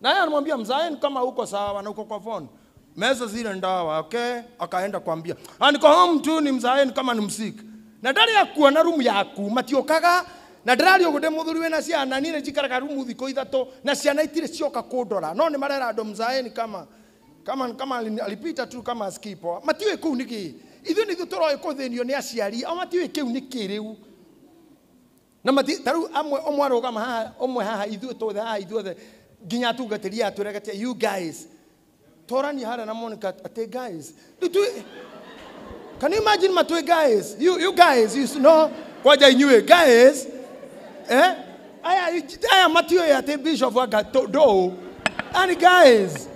Na yeye anamwambia mzaeni kama uko sawa na uko kwa phone. Meza zile ndawa, okay? Akaenda kuambia, "Niko home tu ni mzaeni kama ni msik." Na ndari ya kuwa na room yaku, matiokaga na ndari ogude muthuri we na ciana nine jikaraga room thiko ithato na ciana itire cioka kundora no ni marera ando mzaeni kama alipita tu kama skipo matiwe kuu niki ithu ni thutoro ikuthenio ni aciari au matiwe kiu niki riu na mati taru amwe omwaro kama haha omwe haha ithu to the ithu the ginya tungatiria aturegatia you guys torani hara na Monica ate guys can you imagine matwe guys you guys you know kwaja inywe guys aya matio ya te bishop wa do and guys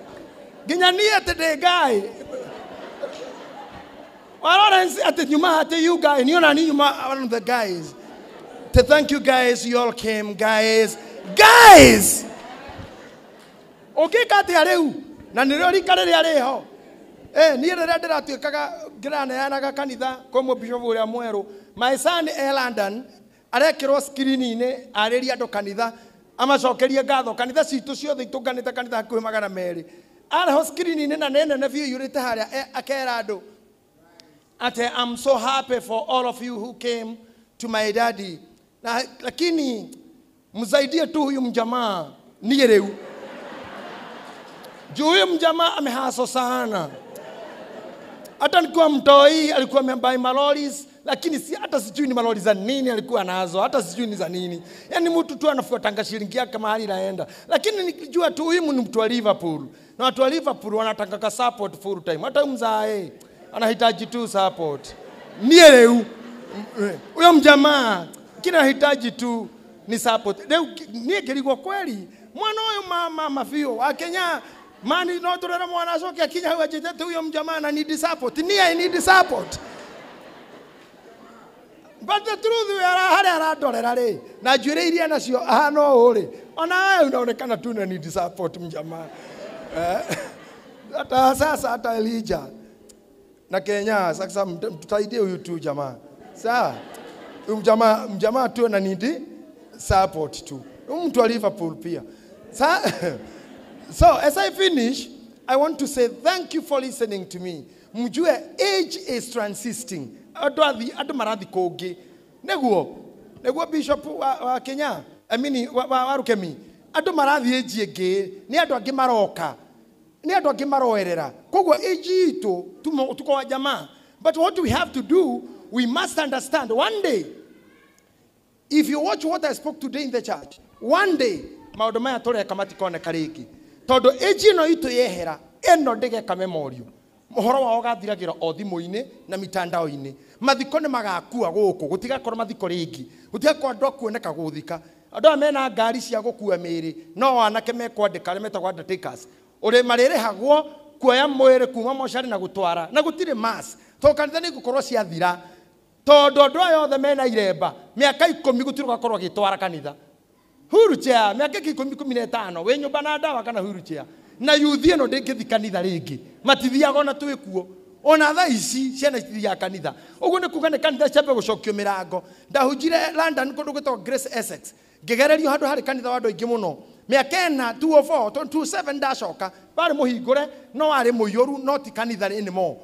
ginyania today guy Lawrence at the nyuma at you guy ni ona ni nyuma one of the guys to thank you guys you all came guys okay kati areu na niro rikare ri ho ni rere ndiratuikaga ngirane yanaga kanitha kwa mo bishop uria mweru my son London arekirwo screen-ini ariria andu kanitha amacokerie ngatho kanitha citu ciothe itunganite kanitha hakuhi magana meri araho screen-ini na nene biu yurite haria akera andu ate I'm so happy for all of you who came to my daddy na lakini msaidie tu huyu mjamaa ni reu juu huyu mjamaa amehaso sana hata nilikuwa mtoi alikuwa amebai maloris lakini si hata sijui ni malori za nini alikuwa nazo hata sijui ni za nini yani mtu tu anafuatanga shilingi yake kama hali naenda lakini nikijua tu huyu ni mtu wa Liverpool na watu wa Liverpool wanataka support full time hata mzae anahitaji tu support ni leo huyo mjamaa kinahitaji tu ni support leo ni kiliko kweli mwana huyo mama fio wa Kenya mani no turera mwana soke akinya huyo ajete huyo mjamaa na need support ni I need support. But the truth we are aradorera ri na njwire iria nacio no uri ona wewe unaonekana tu na need support mjamaa hata sasa hata Elijah na Kenya sasa mtusaidie huyu tu jamaa sawa mjamaa tu na need support tu mtu wa Liverpool pia so as I finish I want to say thank you for listening to me mjue age is transiting adu marathi kogi neguo bishop wa Kenya wa Rukemi adu marathi age ege ni adu angi maroka ni adu angi maroerera kogwo age itu tuko wa jamaa but what we have to do we must understand one day if you watch what I spoke today in the church one day maundu maya tureka matikone kariki todo age no itu yehera eno ndigeka memorio mohoro wao gathiragira o thimu-ini na mitandao-ini mathiko ni magakua guku gutigakorwo mathiko ringi gutigakorwo andu akuoneka guthika andu amena ngari cia gukua miri no anake mekwandika remetagwo undertakers uri maririhagwo kuoya mwiri kuma moshari na gutwara na gutire mass to kanitha nĩ gũkorwo ciathira tondũ andũ aya othe mena iremba mĩaka 10 gũtirĩ gakorwo gĩtwara kanitha wheelchair mĩaka 10-15 wĩ nyũmba na ndawa kana wheelchair na yuthi ĩno ndĩngĩthi kanitha rĩngĩ matithiaga ona twĩkuo ona thaa ici ciana itithiaga kanitha ũguo nĩ kuga nĩ kanitha ciambe gũcokio mĩrango ndahunjire London kũndũ gwĩtagwo Grace Essex ngĩgererio handũ harĩ kanitha wa andũ aingĩ mũno mĩaka 204 27 ndacoka barĩ mũhingũre no arĩ mũiyũru no ti kanitha anymore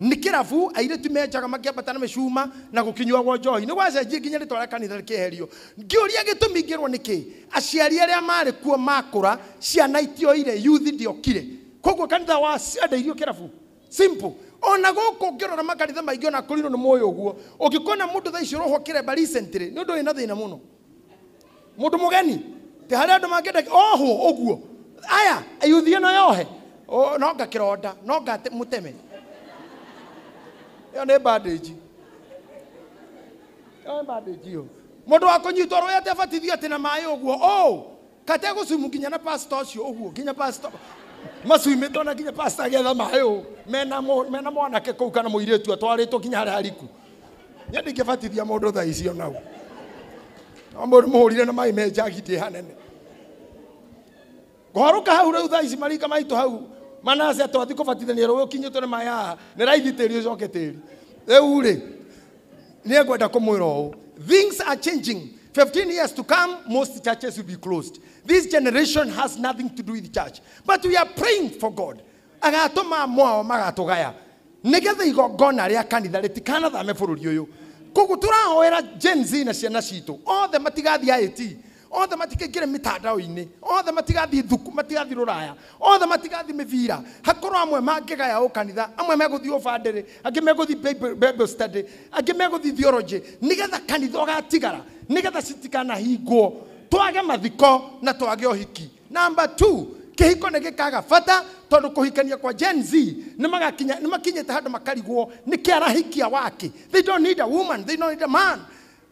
nĩ kĩrabu airĩtu menjaga makĩambata na mĩcuma na gũkinyuagwo njohi nĩ gwacenjia nginya rĩtwa rĩa kanitha rĩkĩeherio ngĩũria gĩtũmi ngĩrwo nĩkĩ aciari arĩa marĩ kuo makũra ciana itioire youth ndiokire koguo kanitha wa ciandeirio kĩrabu simple ona gũkũ ngĩrora makanitha maingĩ ona kũrinwo nĩ moyo ũguo ũngĩkona mũndũ thaa ici roho kĩremba recently nĩ ũndũ wĩna thĩna mũno mũndũ mũgeni te harĩa andũ mangĩenda oho ũguo aya youth ĩno yohe no ngakĩronda no ngamũteme yo nĩ bandage yo mũndũ wa kũnyitwo rũĩ atebatithio atĩ na maĩ ũguo kate gũcumu nginya na pastor ũcio ũguo nginya pastor macuimĩtwo na nginya pastor agetha maĩ mena mwanake kũu kana mũirĩtu atwarĩtwo nginya harĩa hariku niĩ ndingĩbatithia mũndũ thaa icio nau mũndũ mũhũrire na maĩ menjagitĩ hanene ngũharũka hau rĩu thaa ici marika maitũ hau Manase twathi kũbatithania rũĩ ũkinyĩtwo nĩ maĩ haha nĩ raithi tĩri ũcoke tĩri rĩu rĩ nĩ ngwenda kũmwĩra ũũ things are changing 15 years to come most churches will be closed this generation has nothing to do with church but we are praying for God agatũma mwao magatũgaya nĩgetha igongona rĩa kanitha rĩtikanathame bũrũri ũyũ koguo tũrahoera Gen Z na ciana citũ othe matigathiĩ IT othe matikaingĩre mĩtandao-inĩ othe matigathiĩ thuku matigathiĩ rũraya othe matigathiĩ mĩbira hakorwo amwe mangĩgaya ũkanitha amwe megũthiĩ ũbandĩrĩ angĩ megũthiĩ Bible study angĩ megũthiĩ theology nĩgetha kanitha ũgatigara nĩgetha citikanahingwo twage mathiko na twage ũhiki number 2 kĩhiko nĩ gĩkaga bata tondũ kũhikania kwa Gen Z nĩ makinyĩte handũ makarigwo nĩ kĩarahikia wake they don't need a woman they don't need a man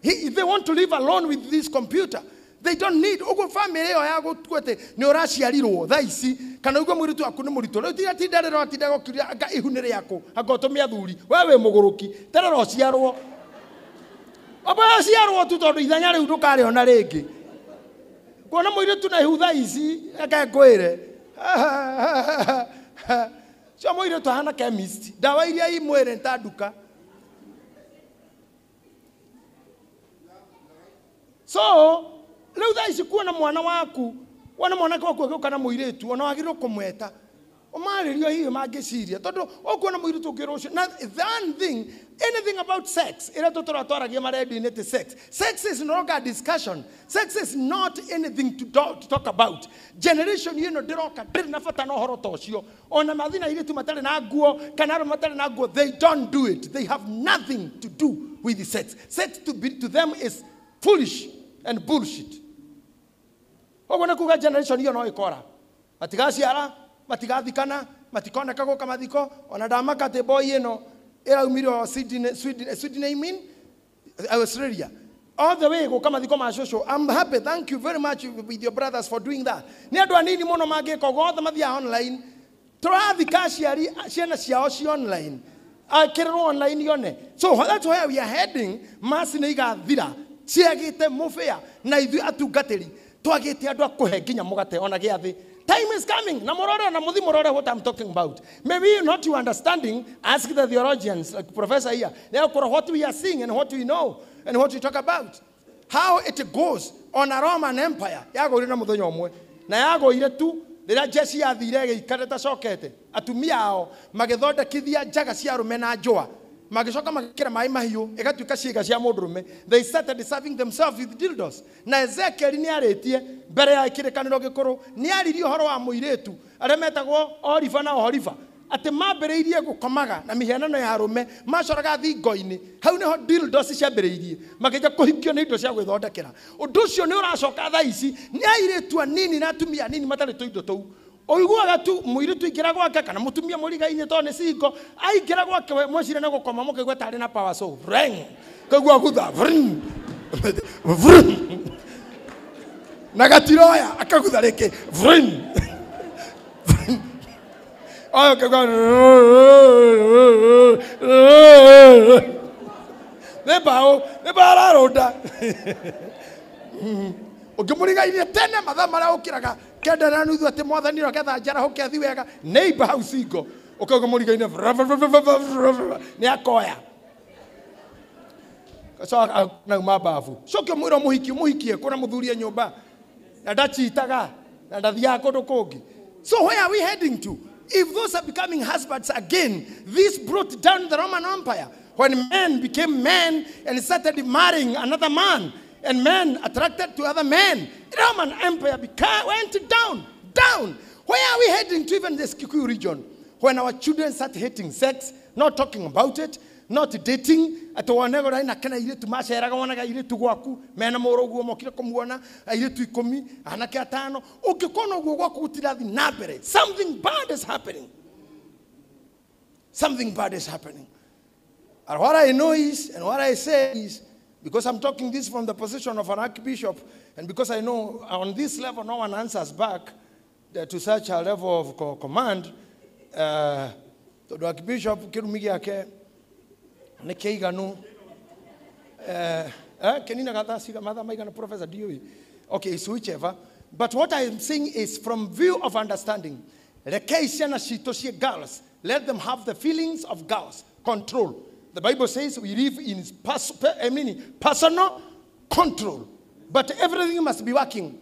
they want to live alone with this computer they don't need ugo family yo ya gutwete ni uraciarirwo thaa ici kana ugo mwiritu aku ni murito rĩu tiga tindarĩro atindaga ũkiria anga ihunĩre yaku anga ũtũmia thuri wewe mũgũrũki terero ciarwo aba ciarwo tu tondũ ithanya rĩu ndũkarĩ ona rĩngĩ kuona mwiritu na ihu thaa ici aka ngwĩre cio mwiritu hana chemist dawa iria imwĩre ntanduka so leo thaa ici kuona mwana waku wana mwanake waku agĩũka na mũirĩtu ona wagĩrĩirwo kũmweta ũmarĩrio hihi mangĩciria tondũ ũkuona mũirĩtu ũngĩrwo ũcio na that thing anything about sex ĩrĩa tũtũratwaragia maredio-inĩ ti sex is no longer a discussion sex is not anything to talk about generation ĩno ndĩroka ndĩrĩ na bata na ũhoro ta ũcio ona mathina airĩtu matarĩ na nguo kana arũme matarĩ na nguo they don't do it they have nothing to do with the sex to them is foolish and bullshit ogo na kuga generation hiyo no ikora matigaciara matigathikana matikoneka gũka mathiko ona ndamaka te boy ĩno ĩraumirwo Sweden I mean Australia all the way gũka mathiko ma social I'm happy thank you very much with your brothers for doing that ni andũ anini mũno mangĩka gothe mathia online tũrathika ciana ciao ci online akĩrwo online yone so that's where we are heading mass nĩ igathira ciagĩte mũbĩa na ithuĩ atungatĩri twagĩte andũ akũhe nginya mũgate ona gĩathĩ time is coming na morore na muthi morore what I'm talking about maybe not you understanding ask the theologians like professor here they are what we are seeing and what we know and what we talk about how it goes on a Roman empire yagũire na mũthenya ũmwe na yagũire tu rĩrĩa jeshi yathire gĩikare ta cokete atumia ao magĩthondekithia njaga cia arũme na njũa magicoka magĩkĩra maĩ mahiũ ĩgatuĩka ciĩga cia mũndũrũme they started serving themselves with dildos na Ezekiel nĩ arĩtie mbere ya kĩrĩkanĩro gĩkũrũ nĩ aririe ũhoro wa mũirĩtu arĩa metagwo Oliva na Oholiba atĩ mambĩrĩirie gũkomaga na mĩhianano ya arũme macoraga thingo-inĩ hau nĩho dildos ciambĩrĩirie makĩja kũhikio nĩ indo cia gwĩthondekera ũndũ ũcio nĩ ũracoka thaa ici nĩ airĩtu anini na atumia anini matarĩ tũindo tũu oiguaga tu mũirĩtu ingĩra gwake kana mũtumia mũriga-inĩ tondũ nĩ cingo aingĩra gwake mwecire na gũkoma mũkaigua tarĩ na power so reng kaigua gutha na gatiroya akagutha rĩngĩ oyo kegwa nebao roda ukimuriga ile tene mathaa maria ukiraga kenda na nuthu ati mwathani roketha njara hokethi wega neighbor house ingo ukauga muriga ine ni akoya so na mabavu so ke mwiro muhikie kuna muthuria nyumba na ndachitaga na ndathia kundu kungi. So where are we heading to? If those are becoming husbands again, this brought down the Roman Empire. When men became men and started marrying another man, and men attracted to other men, the Roman Empire went down. Where are we heading to, even this Kikuyu region? When our children start hating sex, not talking about it, not dating, atowanego raina kana ile tumasheraga wanaga ile tugwaku mena moro guo mokire kumuona ile tuikomi anake atano ukikona guo gwaku gutirathi nabere. Something bad is happening. Something bad is happening. And what I know is, and what I say is, because I'm talking this from the position of an archbishop, and because I know on this level no one answers back to such a level of command, the archbishop kirumigi yake nekeiganu kenina gata siga mother maigana professor dioi. Okay, so whichever. But what I am saying is from view of understanding. Girls, let them have the feelings of girls. Control. The Bible says we live in personal control. But everything must be working.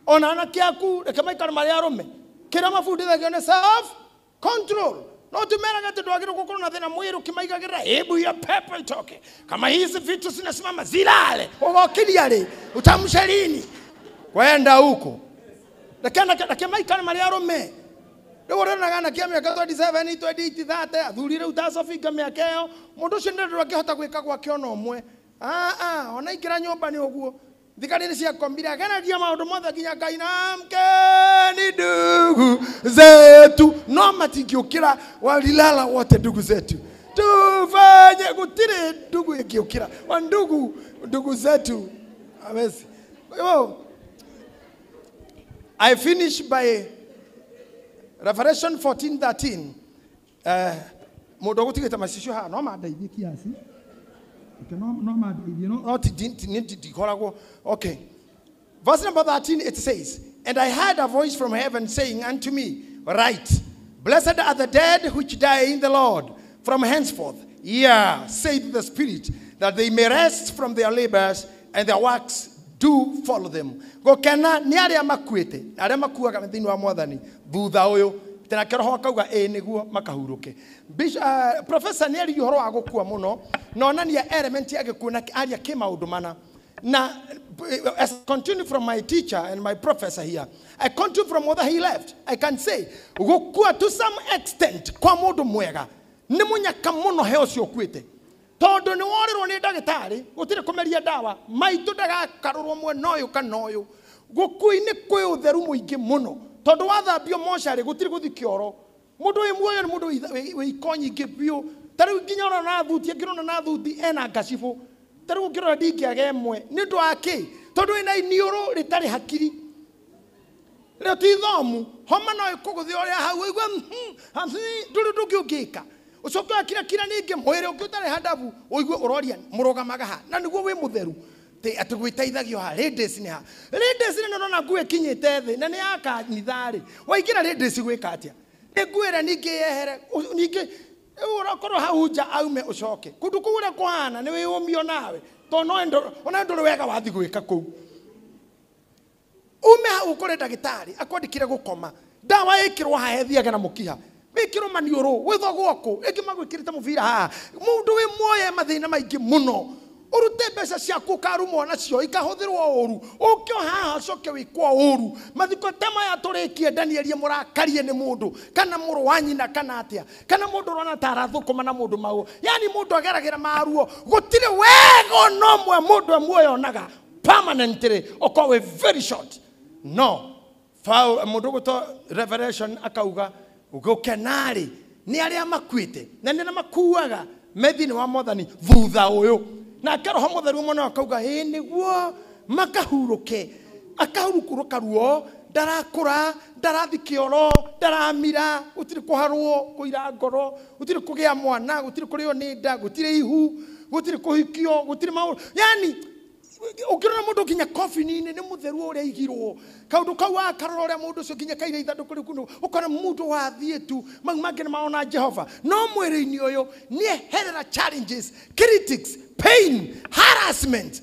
On anakiaku ekamaikana mariarome. Kira mafude the self control. Not to mera gate doagiro kokona thina mwiru kimaigagira hebu ya pepe toke. Kama hizi vitu sinasimama zilale. Owakiliale utamshalini. Kwenda huko. Nakemaikana mariarome. Leo na kia miaka 27 28 30 athurire utasofika miaka yo mundu cio ndio akihota gwika gwa kiono omwe ona ikira nyumba ni oguo thikari ni cia kombira kana dia maundu mothe kinya kaina mkeni ndugu zetu no matikiukira walilala wote ndugu zetu tufanye gutire ndugu ikiukira wa ndugu zetu amesi. I finish by Revelation 14:13. Modogutigeta masisho ha no madaithie kiasi. No madaithie no not didn't okay. Verse number 13 it says, and I heard a voice from heaven saying unto me, write, blessed are the dead which die in the Lord from henceforth. Yeah, saith the Spirit, that they may rest from their labors and their works do follow them. Go kana ni aria makuite aria makuaga thini wa mwathani thutha uyu tena keroho kauga niguo makahuruke. Professor ni ari horo wa gukua muno no nania element ya gikuna aria kimaundu mana na as I continue from my teacher and my professor here, I continue from whether he left, I can say gukua to some extent kwa mundu mwega ni munyaka muno he ucio kwite todo ni worirwo ni ndagitari gutire kumeria dawa maitu daga karurwo mwe noyu kanoyu gukui ni kwi utheru muingi muno todo wathambio moshari gutire guthi kioro mundu wi muoyo ni mundu wi konyi ngibio taru nginya na thuti ngirona na thuti ena ngacifo taru ngirona ndingiage mwe ni ndu aki todo ina iniuru ritari hakiri rio ti thomu homa no ikuguthi oria hau igwa nduru ndungika ucoka kira ninge mwere ukutare hadabu uigwe uroria murogamaga ha na niguo wi mutheru te atugwitaithagio ha ladies ni no na ngwe kinyite thi na ni aka nithari waigira ladies gwika atia ngwira ninge yehere ninge urakoro hauja aume ucoke kundu kugure kwana ni wi umio nawe to no ona ndoro wega wathi gwika ku ume ha ukore dagitari akwandikire gukoma dawa ikirwa ha hethiaga na mukiha wikiro manioro witho gwoko ikimagwikirite muvira ha mundu wi muoye mathina maingi muno urute mbeca ciaku karumo nacio ikahuthirwo uru ukio haha coke wikwa uru mathiko tema ya turikie Danieli murakarie ni mundu kana muru wanyina kana atia kana mundu rona tarathukuma na mundu mau yani mundu ageragira maruo gutire wego no mwe mundu muoyo naga permanently okwe very short no mundu guto Revelation akauga ugokenari ni aria makwite na ni makuaga methi ni wa mothani thutha uyu na karoho mutheru muno akauga niguo makahuruke akahurukuruka ruo ndarakura ndarathi kioro ndaramira gutire kuharwo kuira ngoro gutire kugia mwana gutire kurio ni nda gutire ihu gutire kuhikio gutire maundu yani ukirona mundu kinya coffee nini ni mutheru uria igirwo kaundu kau akarora uria mundu ucio kinya kaire ithanduku riu kuno ukona mundu wathie tu mange ni maona Jehova no mwiri-ini uyu ni herera challenges critics pain harassment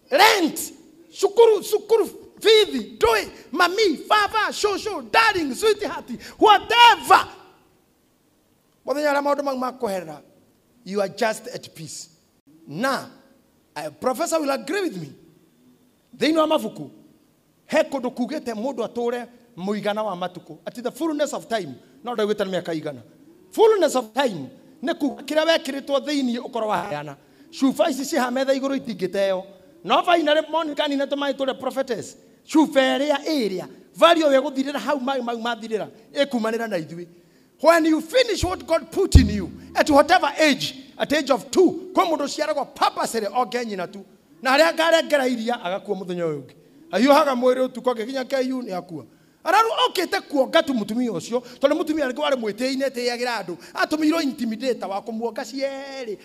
rent sukuru fithi doi mami father shosho darling sweetheart whatever muthenya maundu makuherera you are just at peace na a professor will agree with me. They know amavuku. Heko do kugete mundu ature muigana wa matuko. At the fullness of time. Not the witana miaka igana. Fullness of time. Ne kira wekiritwo thiini ukoro wa hayana. Shufa ici cihametha iguru itingiteo. No finally morning kani na tomai to the prophetess. Shufa area. Value we guthirira hau mathirira. Ekumanira na ithui. When you finish what God put in you, at whatever age, at age of 2, kwa mundu ciaragwo purposely ogenyina tu. Na aria ngaregera iria agakua muthenya uyu ungi. Ahiuhaga mwiri utuko gikinya KU ni akua. Araru okete kuonga tu mutumia ucio, tondu mutumia alikuwa ari mwitiine teyagira andu. Atumirwo intimidator wa kumuonga cieri.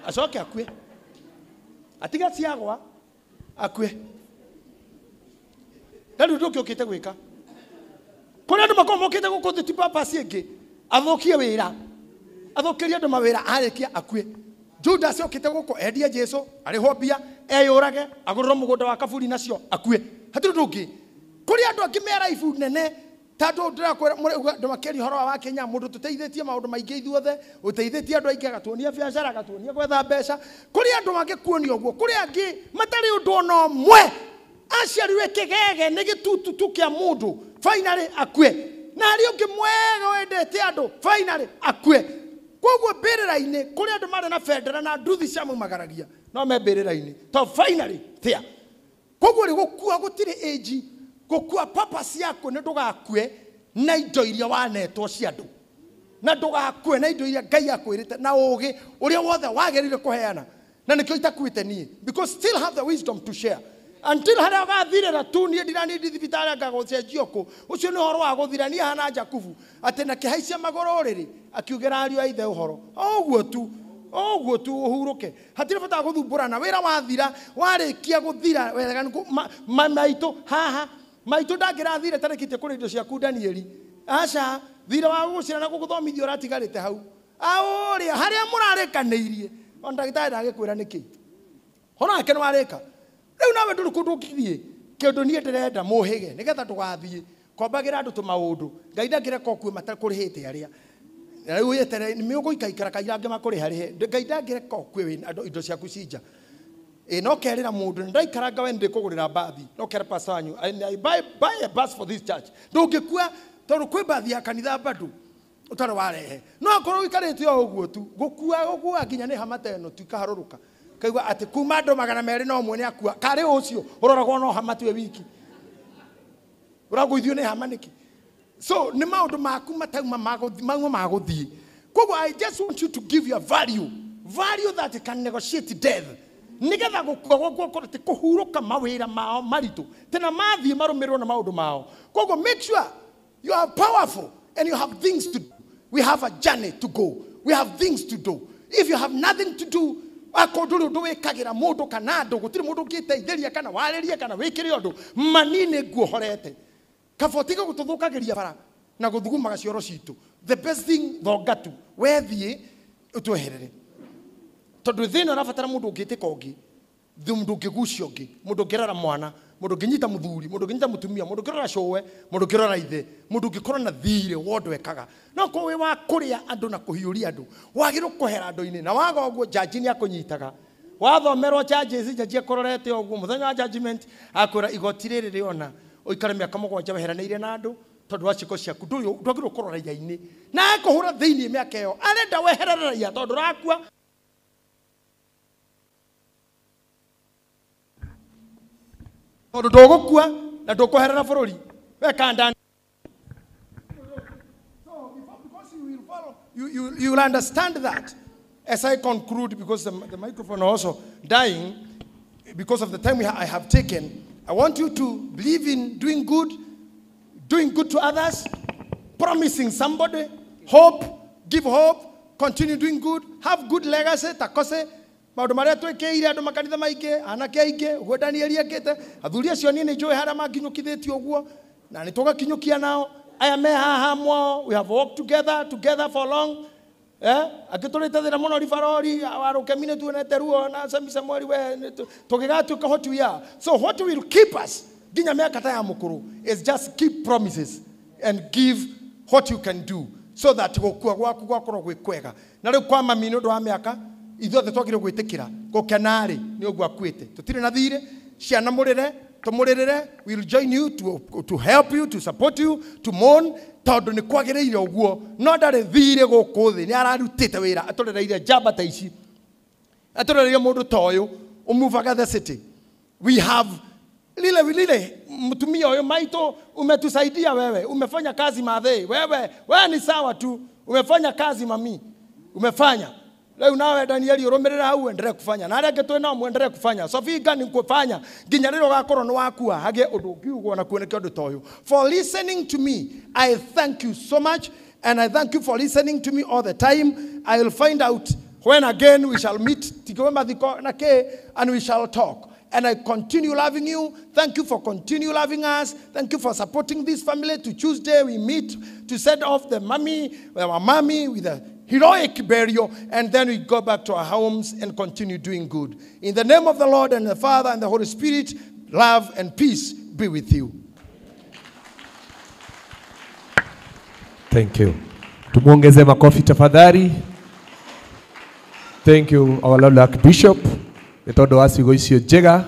Acoke akue. Atiga ciagwa akue. Ndu nduki okete gwika. Kuna andu makomokete gukuthi ti purpose ingi athokie wira athokiria andu mawira arekia akue Judas okite guko endia Jesu ariho mbia eyurage agurira mugunda wa kaburi nacio akue hatiru ndungi kuri andu angi mera ifu nene tatu ndirakwira andu makeri horo wa Kenya mundu tuteithitie maundu maingi ithuothe uteithitie andu aingi agatuonia biashara agatuonia gwetha mbeca kuri andu mangi kuonia uguo kuri angi matari undu ono mwe aciariwe kigege ni gitutu kia mundu finally akue na ari ungi mwega wendete andu finally akue koguo mbirira-ini kuri andu mari na federa na nduthi cia mumagaragia no me mbirira-ini to finally there koguo ri gukua gutire age gukua purpose yako ni ndugakue na indo iria wanetwo cia andu na ndugakue na indo iria Ngai akwirite na ugi uria wothe wagerire kuheana na nikio itakuite nie because still have the wisdom to share until hara gathirira tu nie ndirani thibitari ngagocenjio ku ucio ni horo wa guthirania hana Jakubu ati na kihaicia magoro riri akiugera ariu aithe uhoro oguo tu uhuruke hatire bata guthumbura wira wathira warikia guthira wega maitu haha maitu ndangirathire tarekite kuri indo ciaku Danieli aca thira wa gucira na guguthomithio ratigarite hau auria haria murarikaniirie on ndagitari ndagikwira niki hona ake nwarika riu nawe nduru kundu kithie kindu nie ndirenda muhige nigetha tugathie kombagira andu tumaundu Ngai ndangireka okue matakurihite aria na riu yetere ni miugo ikaikara kairange makuri harihe Ngai ndangireka okue wina andu indo ciaku cinja no kerira mundu ndaikaranga we ndikugurira bathi no kera pastor wanyu I buy a bus for this church ndungikua tondu kwi bathi ya kanitha badu utari warehe no korwo ikarite o uguo tu gukua nginya ni hamata eno tu ikaharuruka kaigwa ati kuma andu 200 no mwene akua kari ucio uroragwo no hamatu wiki uraguithio ni hamaniki so ni maundu maku matauma maguthie koguo I just want you to give your value that can negotiate death nigetha gukora ti kuhuruka mawira mao maritu tena mathie marumirwo na maundu mao koguo make sure you are powerful and you have things to do. We have a journey to go. We have things to do. If you have nothing to do, akoduru do wekagira mundu kana andu gutiri mundu ngiteithĩria kana waririe kana wikire undu manine guohorete kafotiga gututhukagiria bara na guthugumaga cioro citu the best thing thongatu wethie utweherere tondu thina rafatara mundu ngitika ungi mundu ngigucio ungi mundu ngirara mwana mundu nginyita muthuri mundu nginyita mutumia mundu ngirora cowe mundu ngirora ithe mundu ngikora na thire wondu wekaga no ko we wa kuria andu na kuhiuria andu wagiru kuhera andu-ini na waga oguo jaji ni akunyitaga wathomerwo charges jaji akororete oguo muthenya wa judgment akora igoti riri riona uikare miaka 7 weheranire na andu tondu wa ciko ciaku ndwagiru kurora ya-ini na akuhura thiini miaka iyo arenda weherera ya tondu rakua tondu ndugukua na ndukuherera bururi weka ndani so because you will follow you will understand that as I conclude because the microphone also dying because of the time I have taken I want you to believe in doing good to others, promising somebody, hope, give hope, continue doing good, have good legacy, takose, maundu maria twikeire andu makanitha maingi, anake aingi, uguo Danieli akite, athuri acio nini njui haria manginyukithitio uguo, na nitugakinyukia nao, aya me haha mwao, we have walked together for long. Akiturite thina muno rifarori waruke mine tuonete ruo na samisa mwari we tugigatuka what we are. So what will keep us ginya miaka ta ya mukuru is just keep promises and give what you can do so that gukua gwaku gwakorwo gwikwega. Na riu kwa mami no ndo wa miaka ithuothe twagire gwitikira gukenari ni ogwa kwite tutire na thire ciana murire tumuririre, we'll join you to help you, to support you, to mourn. Tondu ni kwagireire uguo no ndare thire guku thi ni ararutite wira aturereire jamba ta ici aturereire mundu toyo umuvaga the city. We have lile mtumia huyo maito umetusaidia wewe, umefanya kazi madhe wewe ni sawa tu, umefanya kazi mami, umefanya leo nawe Danieli uromerera hau endelee kufanya na areke tu nao muendelee kufanya so figa ni kufanya ginya riro gakoro no wakua hage undu kiugo na kuoneka undu toyo. For listening to me, I thank you so much, and I thank you for listening to me all the time. I will find out when again we shall meet and we shall talk. And I continue loving you. Thank you for continue loving us. Thank you for supporting this family. To Tuesday we meet to set off our mommy with a heroic burial, and then we go back to our homes and continue doing good. In the name of the Lord and the Father and the Holy Spirit, love and peace be with you. Thank you. Tumuongeze makofi tafadhali. Thank you, our Lord Archbishop. Etodo wasigo isio jega.